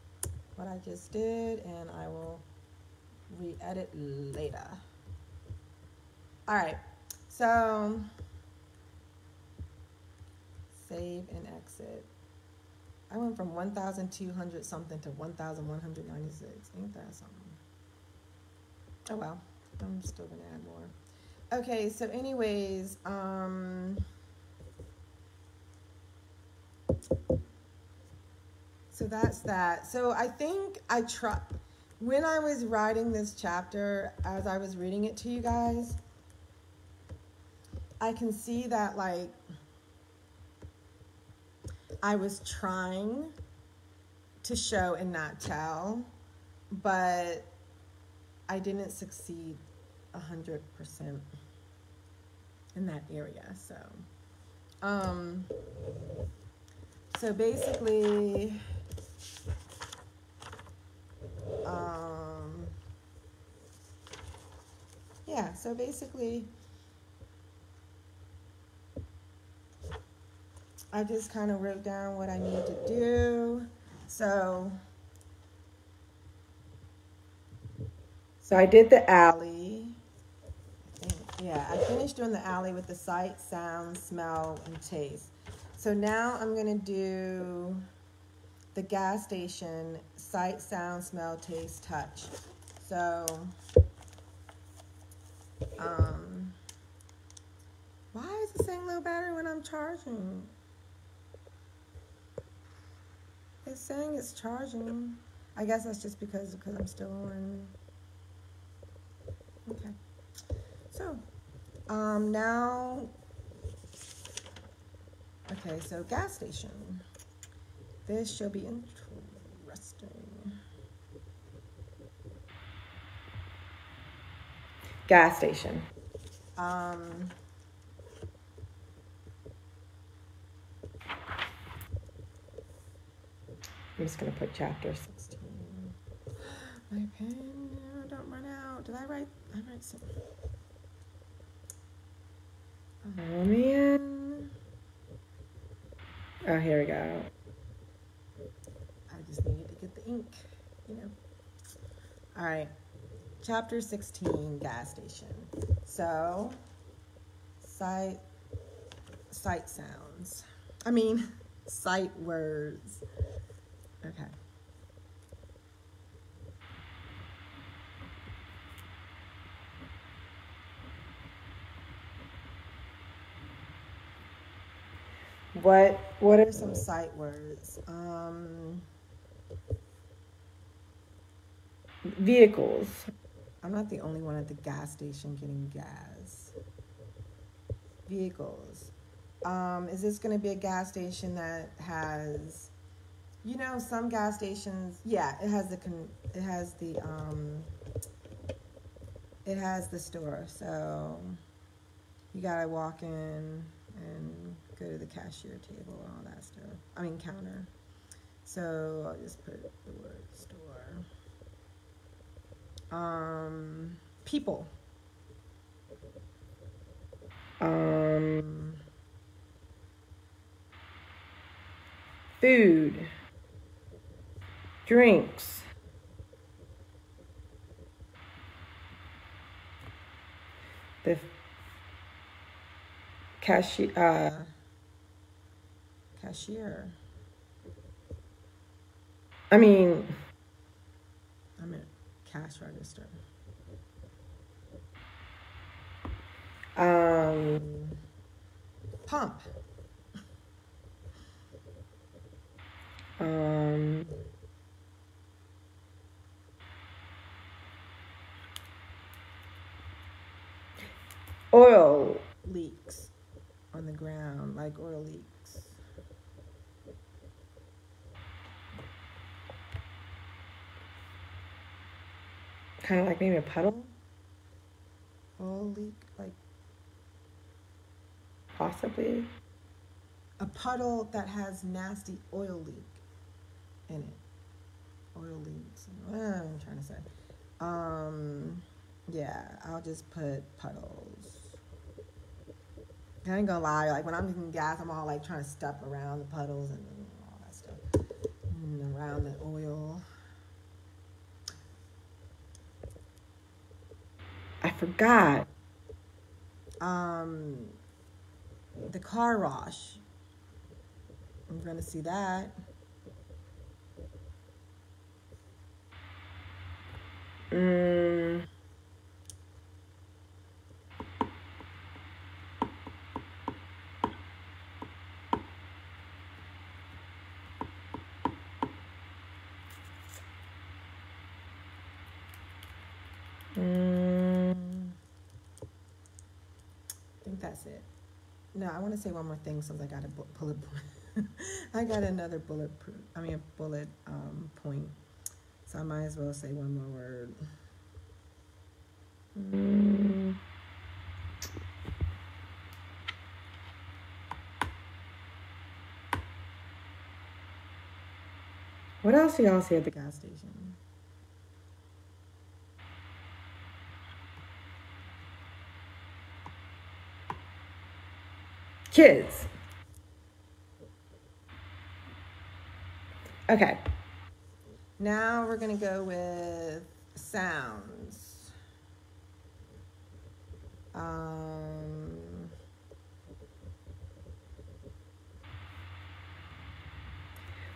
what I just did, and I will re-edit later. All right, so save and exit. I went from 1,200 something to 1,196. Ain't that something? Oh well, I'm still gonna add more. Okay, so anyways, so that's that. So I think when I was writing this chapter, as I was reading it to you guys, I can see that, like, I was trying to show and not tell, but I didn't succeed 100% in that area. So basically, I just kind of wrote down what I need to do. So I did the alley. I finished doing the alley with the sight, sound, smell, and taste. So now I'm going to do the gas station, sight, sound, smell, taste, touch. So, why is it saying low battery when I'm charging? It's saying it's charging. I guess that's just because I'm still on. Okay. So, now, Okay, so gas station. This should be interesting. Gas station. I'm just gonna put chapter 16. My pen, don't run out. Did I write something? Oh man. Oh, here we go. I just needed to get the ink, you know. All right. Chapter 16, gas station. So, sight sounds. I mean, sight words. Okay. What are some sight words? Vehicles. I'm not the only one at the gas station getting gas. Vehicles. Is this going to be a gas station that has, you know, some gas stations? Yeah, it has the store. So you gotta walk in and go to the cashier table and all that stuff. I mean counter. So I'll just put the word store. People. Food. Drinks. The cashier. I mean, I'm at cash register. Pump. Oil leaks on the ground, like oil leaks. Kind of like maybe a puddle? Oil leak, like possibly. A puddle that has nasty oil leak in it. Oil leaks. What am I trying to say? Yeah, I'll just put puddles. I ain't gonna lie, like when I'm getting gas, I'm all like trying to step around the puddles and all that stuff. And around the oil. I forgot. The car wash. I'm gonna see that. I think that's it. No, I want to say one more thing since I got a bullet. I got another bullet point. So I might as well say one more word. What else do y'all see at the gas station? Kids. Okay. Now we're going to go with sounds.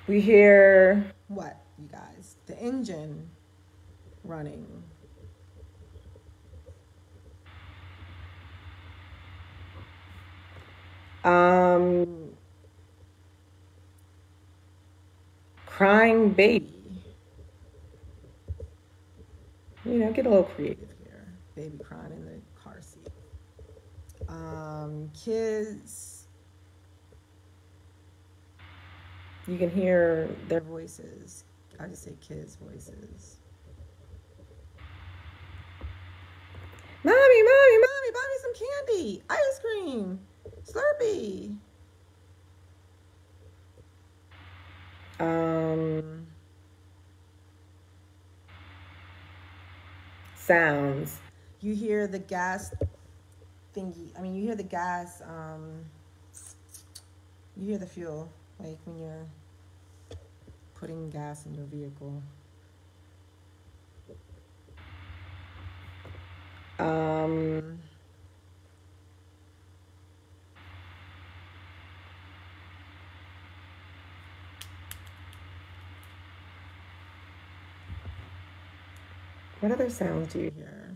We hear what, you guys? The engine running. Crying baby. You know, get a little creative here. Baby crying in the car seat. Kids You can hear their voices. I just say kids' voices. Mommy, mommy, mommy, buy me some candy, ice cream, Slurpee. Sounds. You hear the gas thingy. I mean, you hear the gas. You hear the fuel, like when you're putting gas in your vehicle. What other sounds do you hear?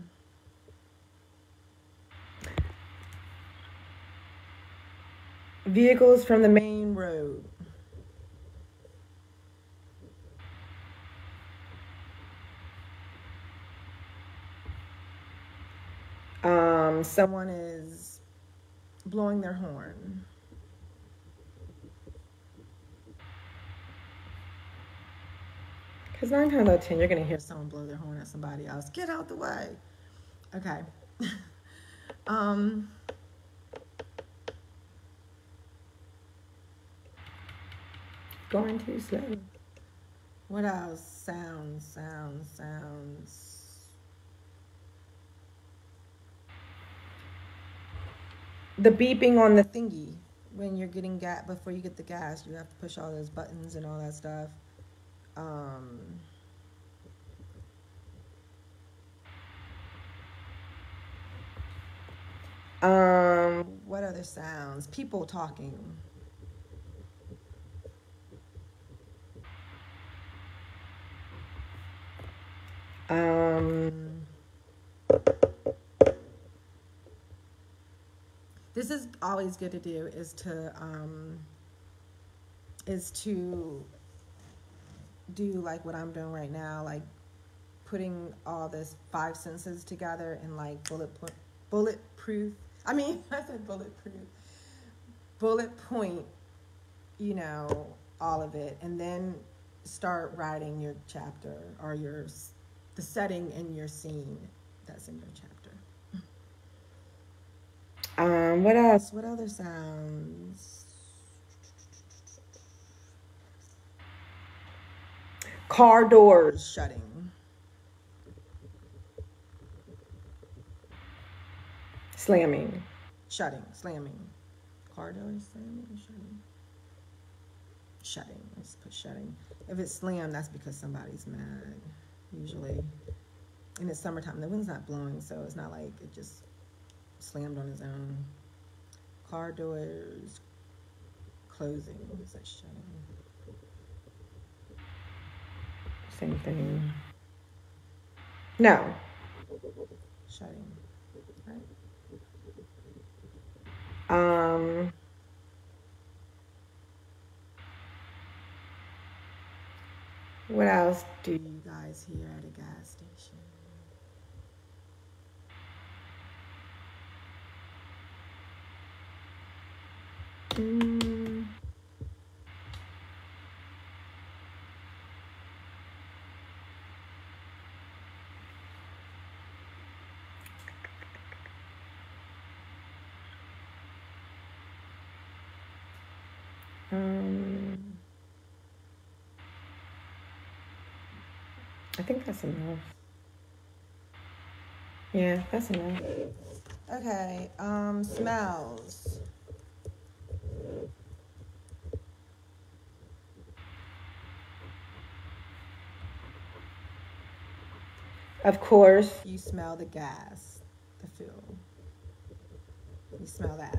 Vehicles from the main road. Someone is blowing their horn. Because 9 times out of 10, you're going to hear someone blow their horn at somebody else. Get out the way. Okay. Going too slow. What else? Sounds. The beeping on the thingy. When you're getting gas, before you get the gas, you have to push all those buttons and all that stuff. What other sounds? People talking. This is always good to do, is to do like what I'm doing right now, like putting all this 5 senses together in like bulletproof. I mean, I said bulletproof. Bullet point, you know, all of it, and then start writing your chapter or the setting in your scene that's in your chapter. What else? What other sounds? Car doors shutting. Slamming. Shutting. Slamming. Car doors slamming. Shutting. Shutting. Let's put shutting. If it's slammed, that's because somebody's mad, usually. And it's summertime. The wind's not blowing, so it's not like it just slammed on his own. Car doors closing. Is that shutting? Same thing. No. Shutting. Right? What else do you guys hear at a gas station? I think that's enough. Yeah, that's enough. Okay, smells. Of course, you smell the gas, the fuel. You smell that.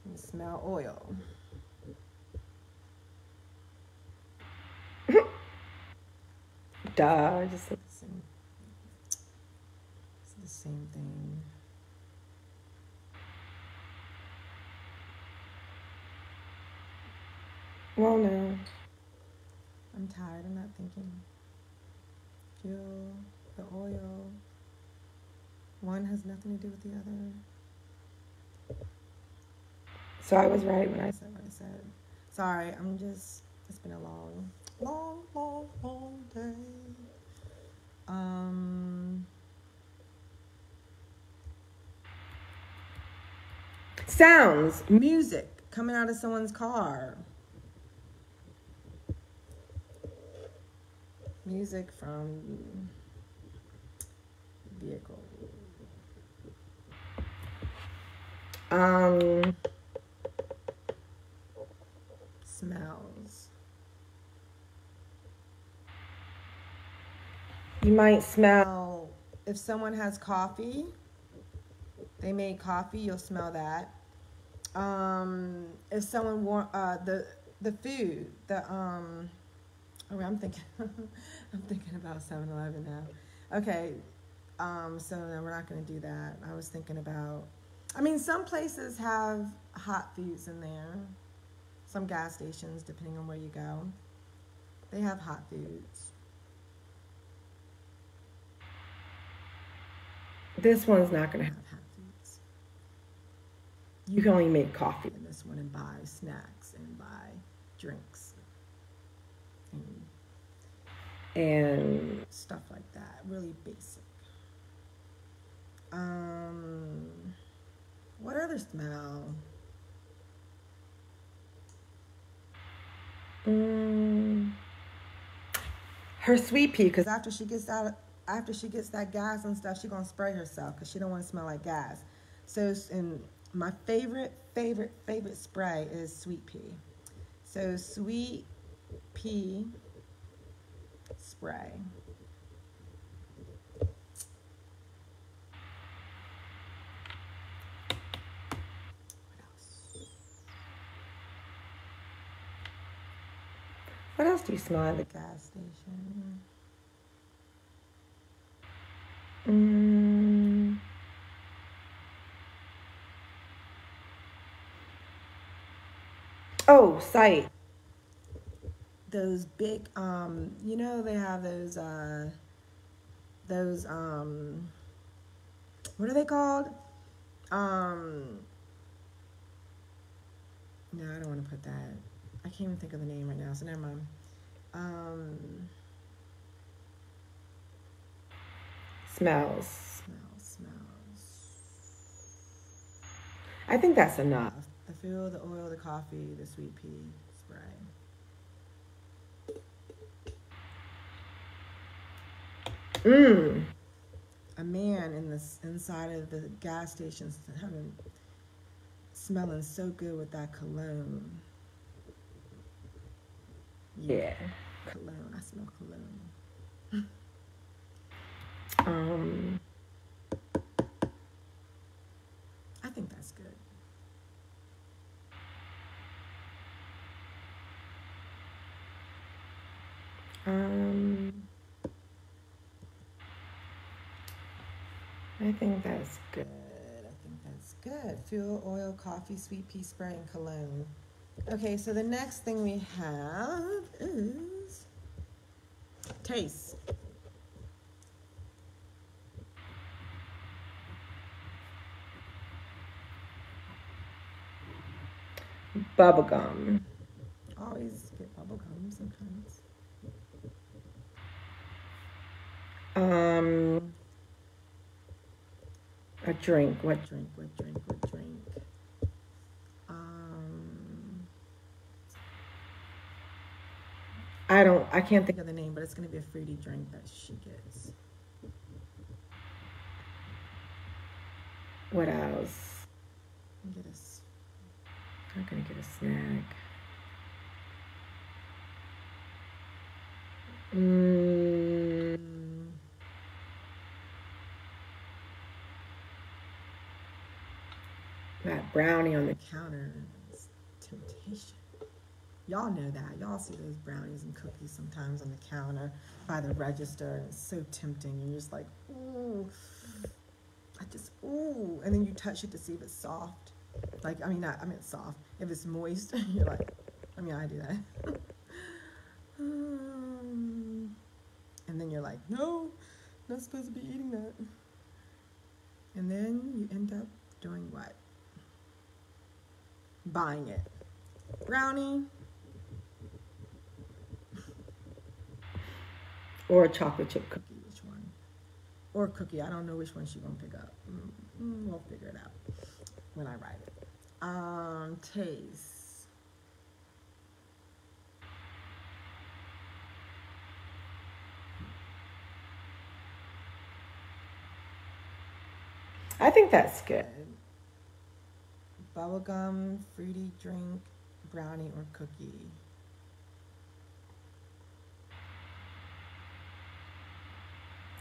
You smell oil. Duh, I just said the same. It's the same thing. Well, no. I'm tired. I'm not thinking. Fuel, the oil. One has nothing to do with the other. So I was right when I said what I said. Sorry, it's been a long, long, long, long day. Sounds, music coming out of someone's car. Music from vehicle. Smells. You might smell, if someone has coffee, they made coffee, you'll smell that. If someone the food, I'm thinking I'm thinking about 7-Eleven now. Okay, so no, we're not going to do that. I was thinking about, some places have hot foods in there. Some gas stations, depending on where you go, they have hot foods. This one's not going to have hot foods. You can only make coffee in this one and buy snacks and buy drinks and stuff like that. Really basic. What other smell? Her sweet pea, because after she gets that gas and stuff, she's gonna spray herself because she don't want to smell like gas. So, and my favorite spray is sweet pea. So sweet pea spray. What else do you smell at the gas station? Oh, sight. Those big, they have those, what are they called? No, I don't want to put that. I can't even think of the name right now, so never mind. Smells. I think that's enough. The fuel, the oil, the coffee, the sweet pea spray. A man inside of the gas station smelling so good with that cologne. Yeah, cologne. I smell cologne. I think that's good. I think that's good. Fuel, oil, coffee, sweet pea spray, and cologne. Okay, so the next thing we have is taste. Bubblegum. Always get bubblegum sometimes. A drink. What drink? I can't think of the name, but it's going to be a fruity drink that she gets. What else? I'm going to get a snack. That brownie on the counter is temptation. Y'all know that. Y'all see those brownies and cookies sometimes on the counter by the register, and it's so tempting. And you're just like, ooh. And then you touch it to see if it's soft. It's soft. If it's moist, you're like, I do that. And then you're like, no, not supposed to be eating that. And then you end up doing what? Buying it. Brownie, or a chocolate chip cookie. Which one? Or cookie. I don't know which one she's gonna pick up. We'll figure it out when I write it. Taste. I think that's good. Bubblegum, fruity drink, brownie, or cookie.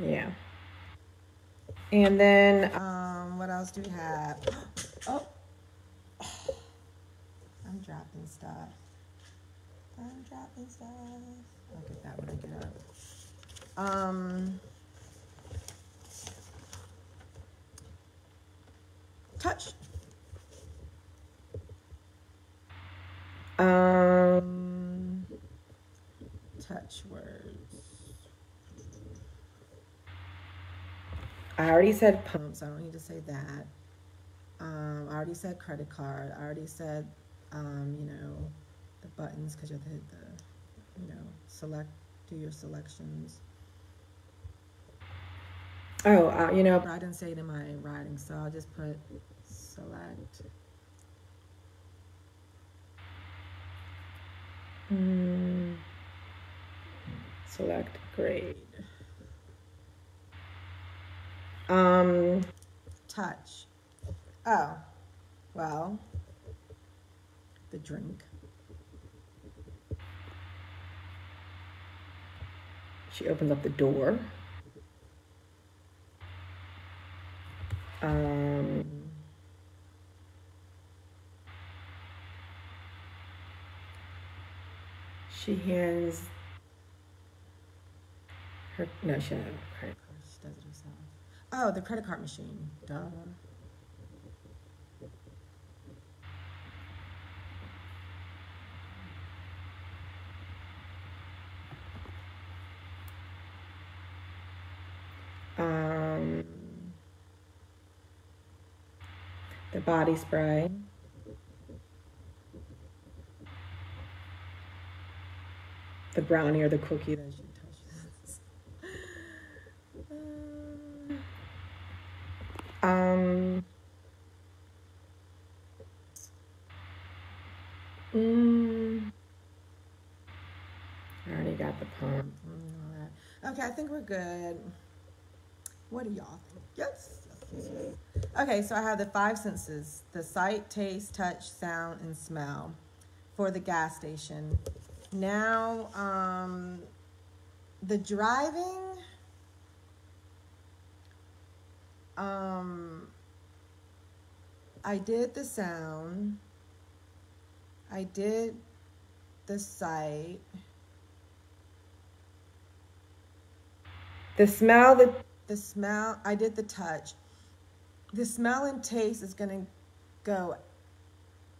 Yeah. And then, what else do we have? Oh, I'm dropping stuff. I'll get that when I get up. Touch. Touch words. I already said pump, so I don't need to say that. I already said credit card. I already said, the buttons, because you have to hit the, do your selections. Oh, but I didn't say it in my writing, so I'll just put select. Select grade. Touch. Oh, well, the drink. She opens up the door. She hands her, no, she doesn't have a credit card. She does it herself. Oh, the credit card machine. Duh. The body spray. The brownie or the cookie that she touches. I already got the pump. Okay, I think we're good. What do y'all think? Yes. Okay, so I have the 5 senses: the sight, taste, touch, sound, and smell for the gas station. Now, the driving, I did the sound, I did the sight, the smell, I did the touch. The smell and taste is going to go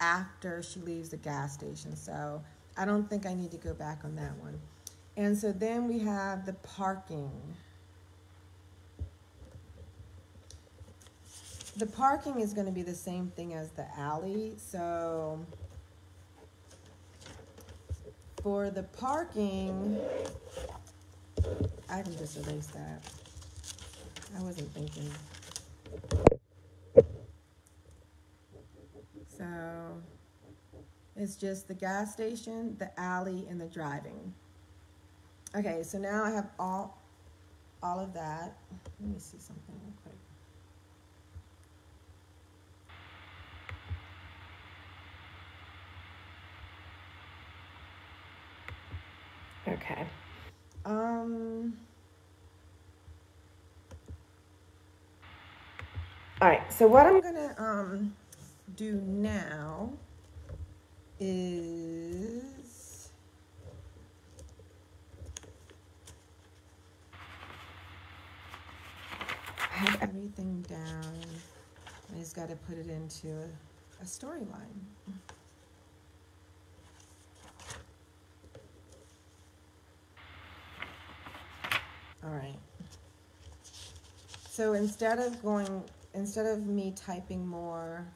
after she leaves the gas station, so I don't think I need to go back on that one. And so then we have the parking. The parking is going to be the same thing as the alley, so for the parking, I can just erase that. I wasn't thinking. So it's just the gas station, the alley, and the driving. Okay, so now I have all of that. Let me see something real quick. Okay. All right, so what I'm gonna do now is I have everything down. I just got to put it into a storyline. All right. So instead of me typing more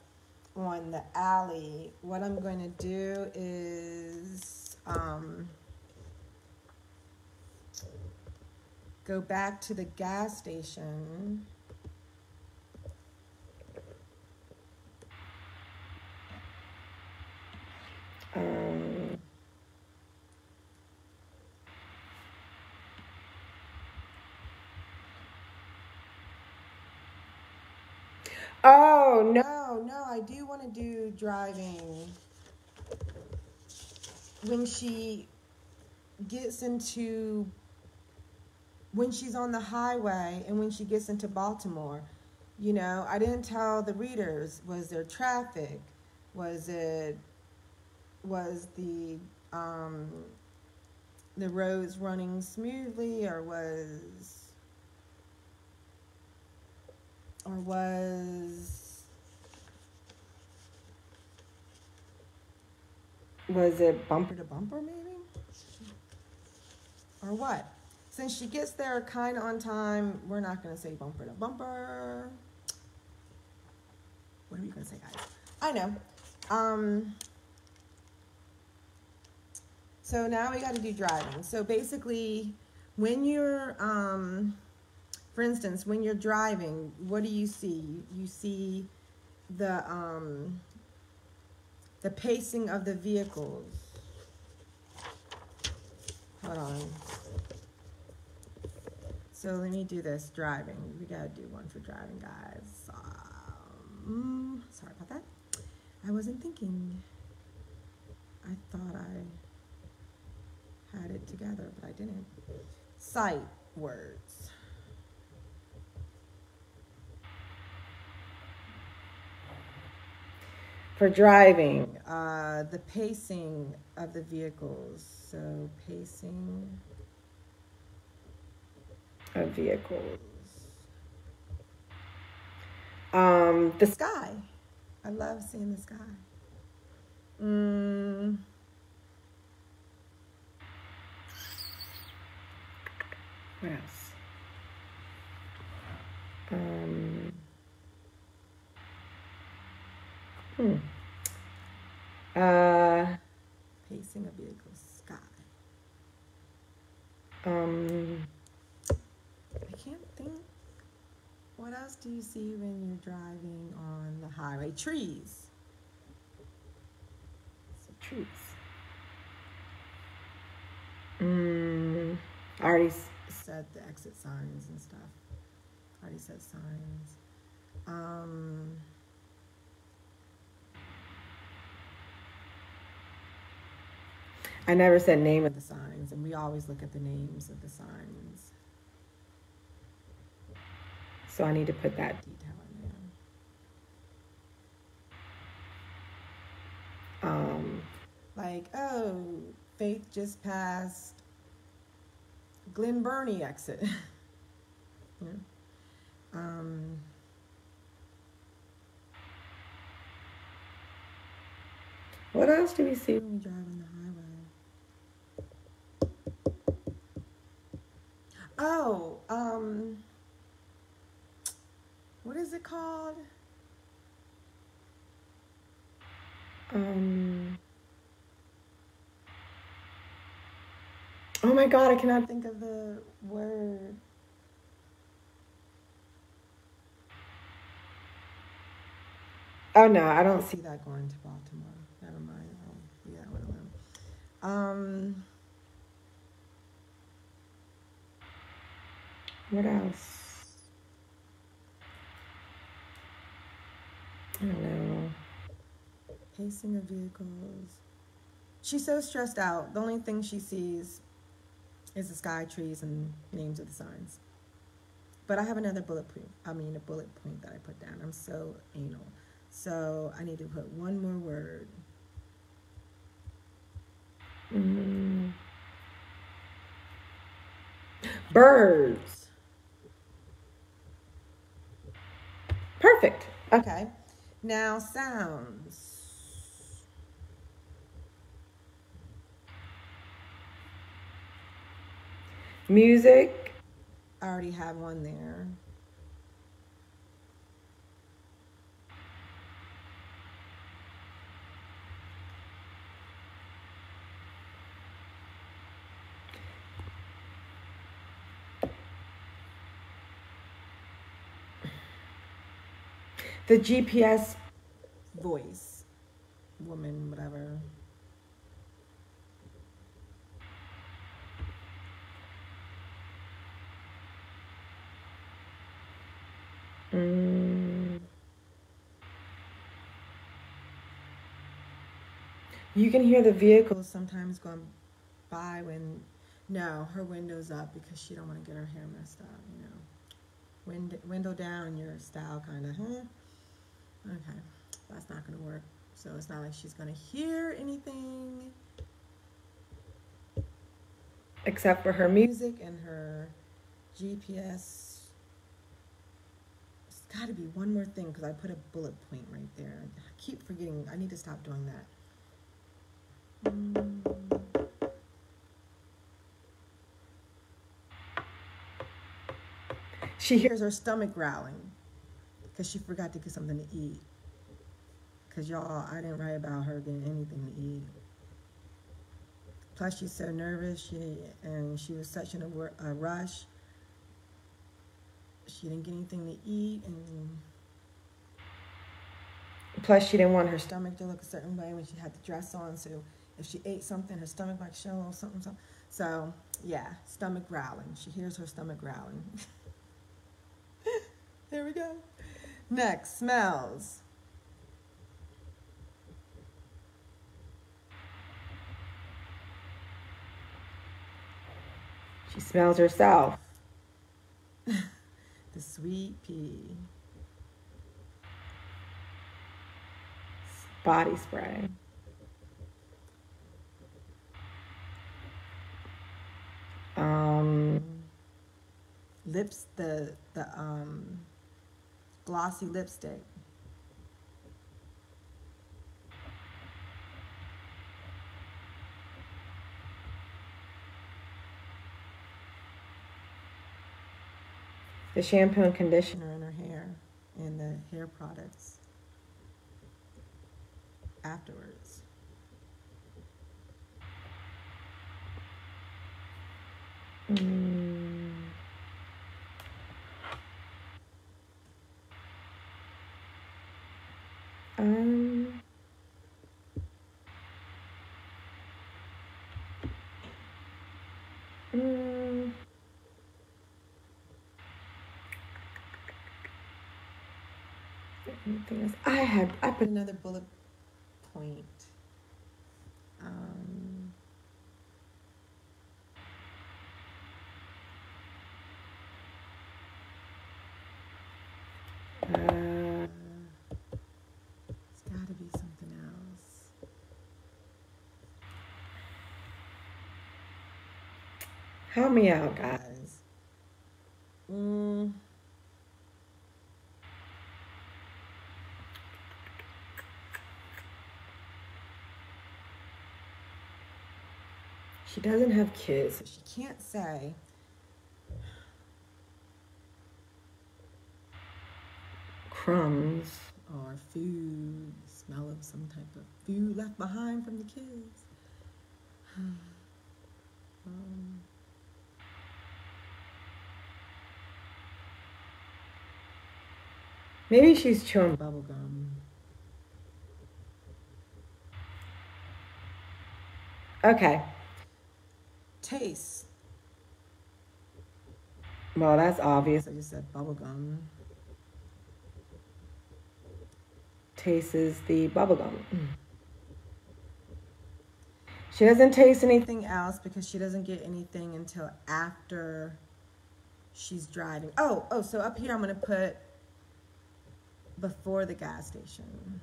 on the alley, what I'm going to do is go back to the gas station. Oh, no, I do want to do driving. When she gets into, when she's on the highway and when she gets into Baltimore, you know, I didn't tell the readers, was there traffic? Was the roads running smoothly, or was it bumper to bumper maybe? Or what? Since she gets there kind of on time, we're not going to say bumper to bumper. What are we going to say, guys? I know. So now we got to do driving. So basically, when you're, for instance, when you're driving, what do you see? You see the pacing of the vehicles. Hold on. So let me do this driving. We gotta do one for driving, guys. Sorry about that. I wasn't thinking. I thought I had it together, but I didn't. Sight words. For driving, the pacing of the vehicles. So pacing of vehicles. The sky. I love seeing the sky. What else? Pacing of vehicles, sky. I can't think. What else do you see when you're driving on the highway? Trees. So trees. I already said the exit signs and stuff. I already said signs. I never said name of the signs, and we always look at the names of the signs. So I need to put that detail in there. Like, oh, Faith just passed Glen Burnie exit. Yeah. What else do we see when we drive on the highway? Oh, what is it called? Oh my God, I cannot think of the word. Oh no, I don't see that going to Baltimore. Never mind. I'll leave that one alone. What else? I don't know. Pacing of vehicles. She's so stressed out. The only thing she sees is the sky, trees, and names of the signs. But I have another bullet point that I put down. I'm so anal. So I need to put one more word. Birds. Perfect. Okay. Now sounds. Music. I already have one there. The GPS voice, woman, whatever. You can hear the vehicles sometimes going by when, no, her window's up because she don't want to get her hair messed up, you know. Window down, your style kind of, Okay, that's not going to work. So it's not like she's going to hear anything except for her music and her GPS. It's got to be one more thing because I put a bullet point right there. I keep forgetting. I need to stop doing that. She hears her stomach growling because she forgot to get something to eat. Because y'all, I didn't write about her getting anything to eat. Plus, she's so nervous. She was such in a rush. She didn't get anything to eat, and plus, she didn't want her stomach to look a certain way when she had the dress on. So, if she ate something, her stomach might show or something. So, yeah, stomach growling. She hears her stomach growling. There we go. Next, smells. She smells herself. The sweet pea. Body spray. Lips, the glossy lipstick. The shampoo and conditioner in her hair and the hair products afterwards. Anything else? I put another bullet point. It's got to be something else. Help me out, guys. She doesn't have kids, so she can't say crumbs or food, smell of some type of food left behind from the kids. Maybe she's chewing bubble gum. Okay. Taste. Well, that's obvious. I just said bubble gum. Tastes the bubble gum. She doesn't taste anything else because she doesn't get anything until after she's driving. Oh, so up here I'm going to put before the gas station.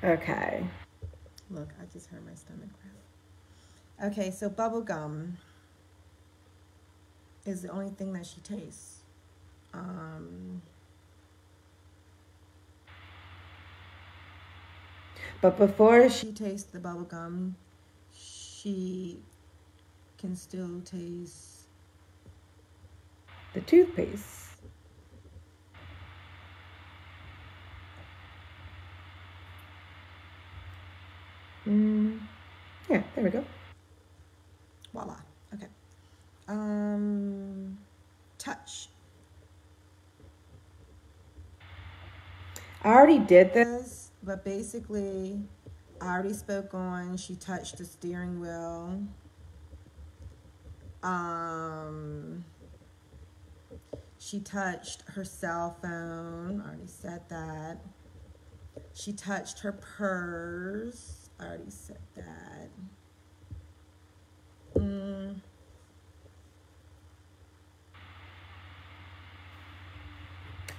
Okay. Look, I just heard my stomach growl. Okay, so bubble gum is the only thing that she tastes. But before she tastes the bubble gum, she can still taste the toothpaste. Yeah, there we go. Voila. Okay. already did this, but basically I already spoke on she touched the steering wheel. She touched her cell phone. I already said that. She touched her purse. I already said that.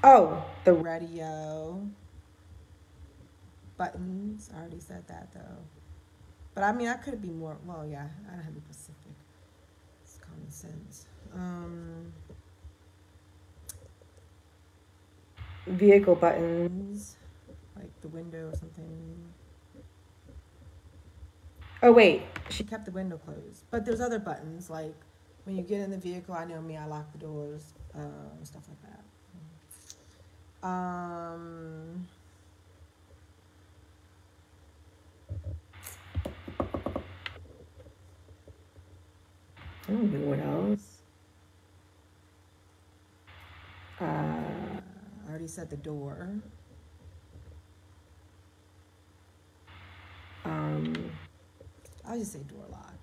Oh, the radio buttons. I already said that though. But I mean, I could be more. Well, yeah, I don't have to be specific. It's common sense. Vehicle buttons, like the window or something. Oh wait, she kept the window closed. But there's other buttons, like when you get in the vehicle. I know me, I lock the doors, stuff like that. I don't know what else. I already said the door. I'll just say door lock.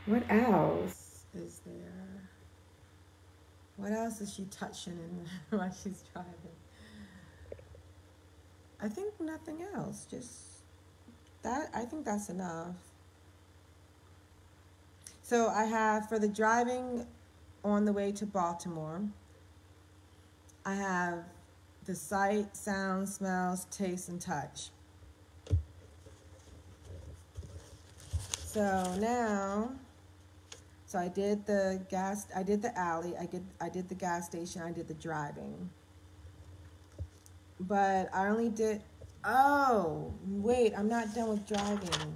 What else is there? What else is she touching while she's driving? I think nothing else. Just that. I think that's enough. So I have, for the driving on the way to Baltimore, I have the sight, sound, smells, taste, and touch. So now, so I did the gas, I did the alley, I did the gas station, I did the driving. But I only did, oh, wait, I'm not done with driving.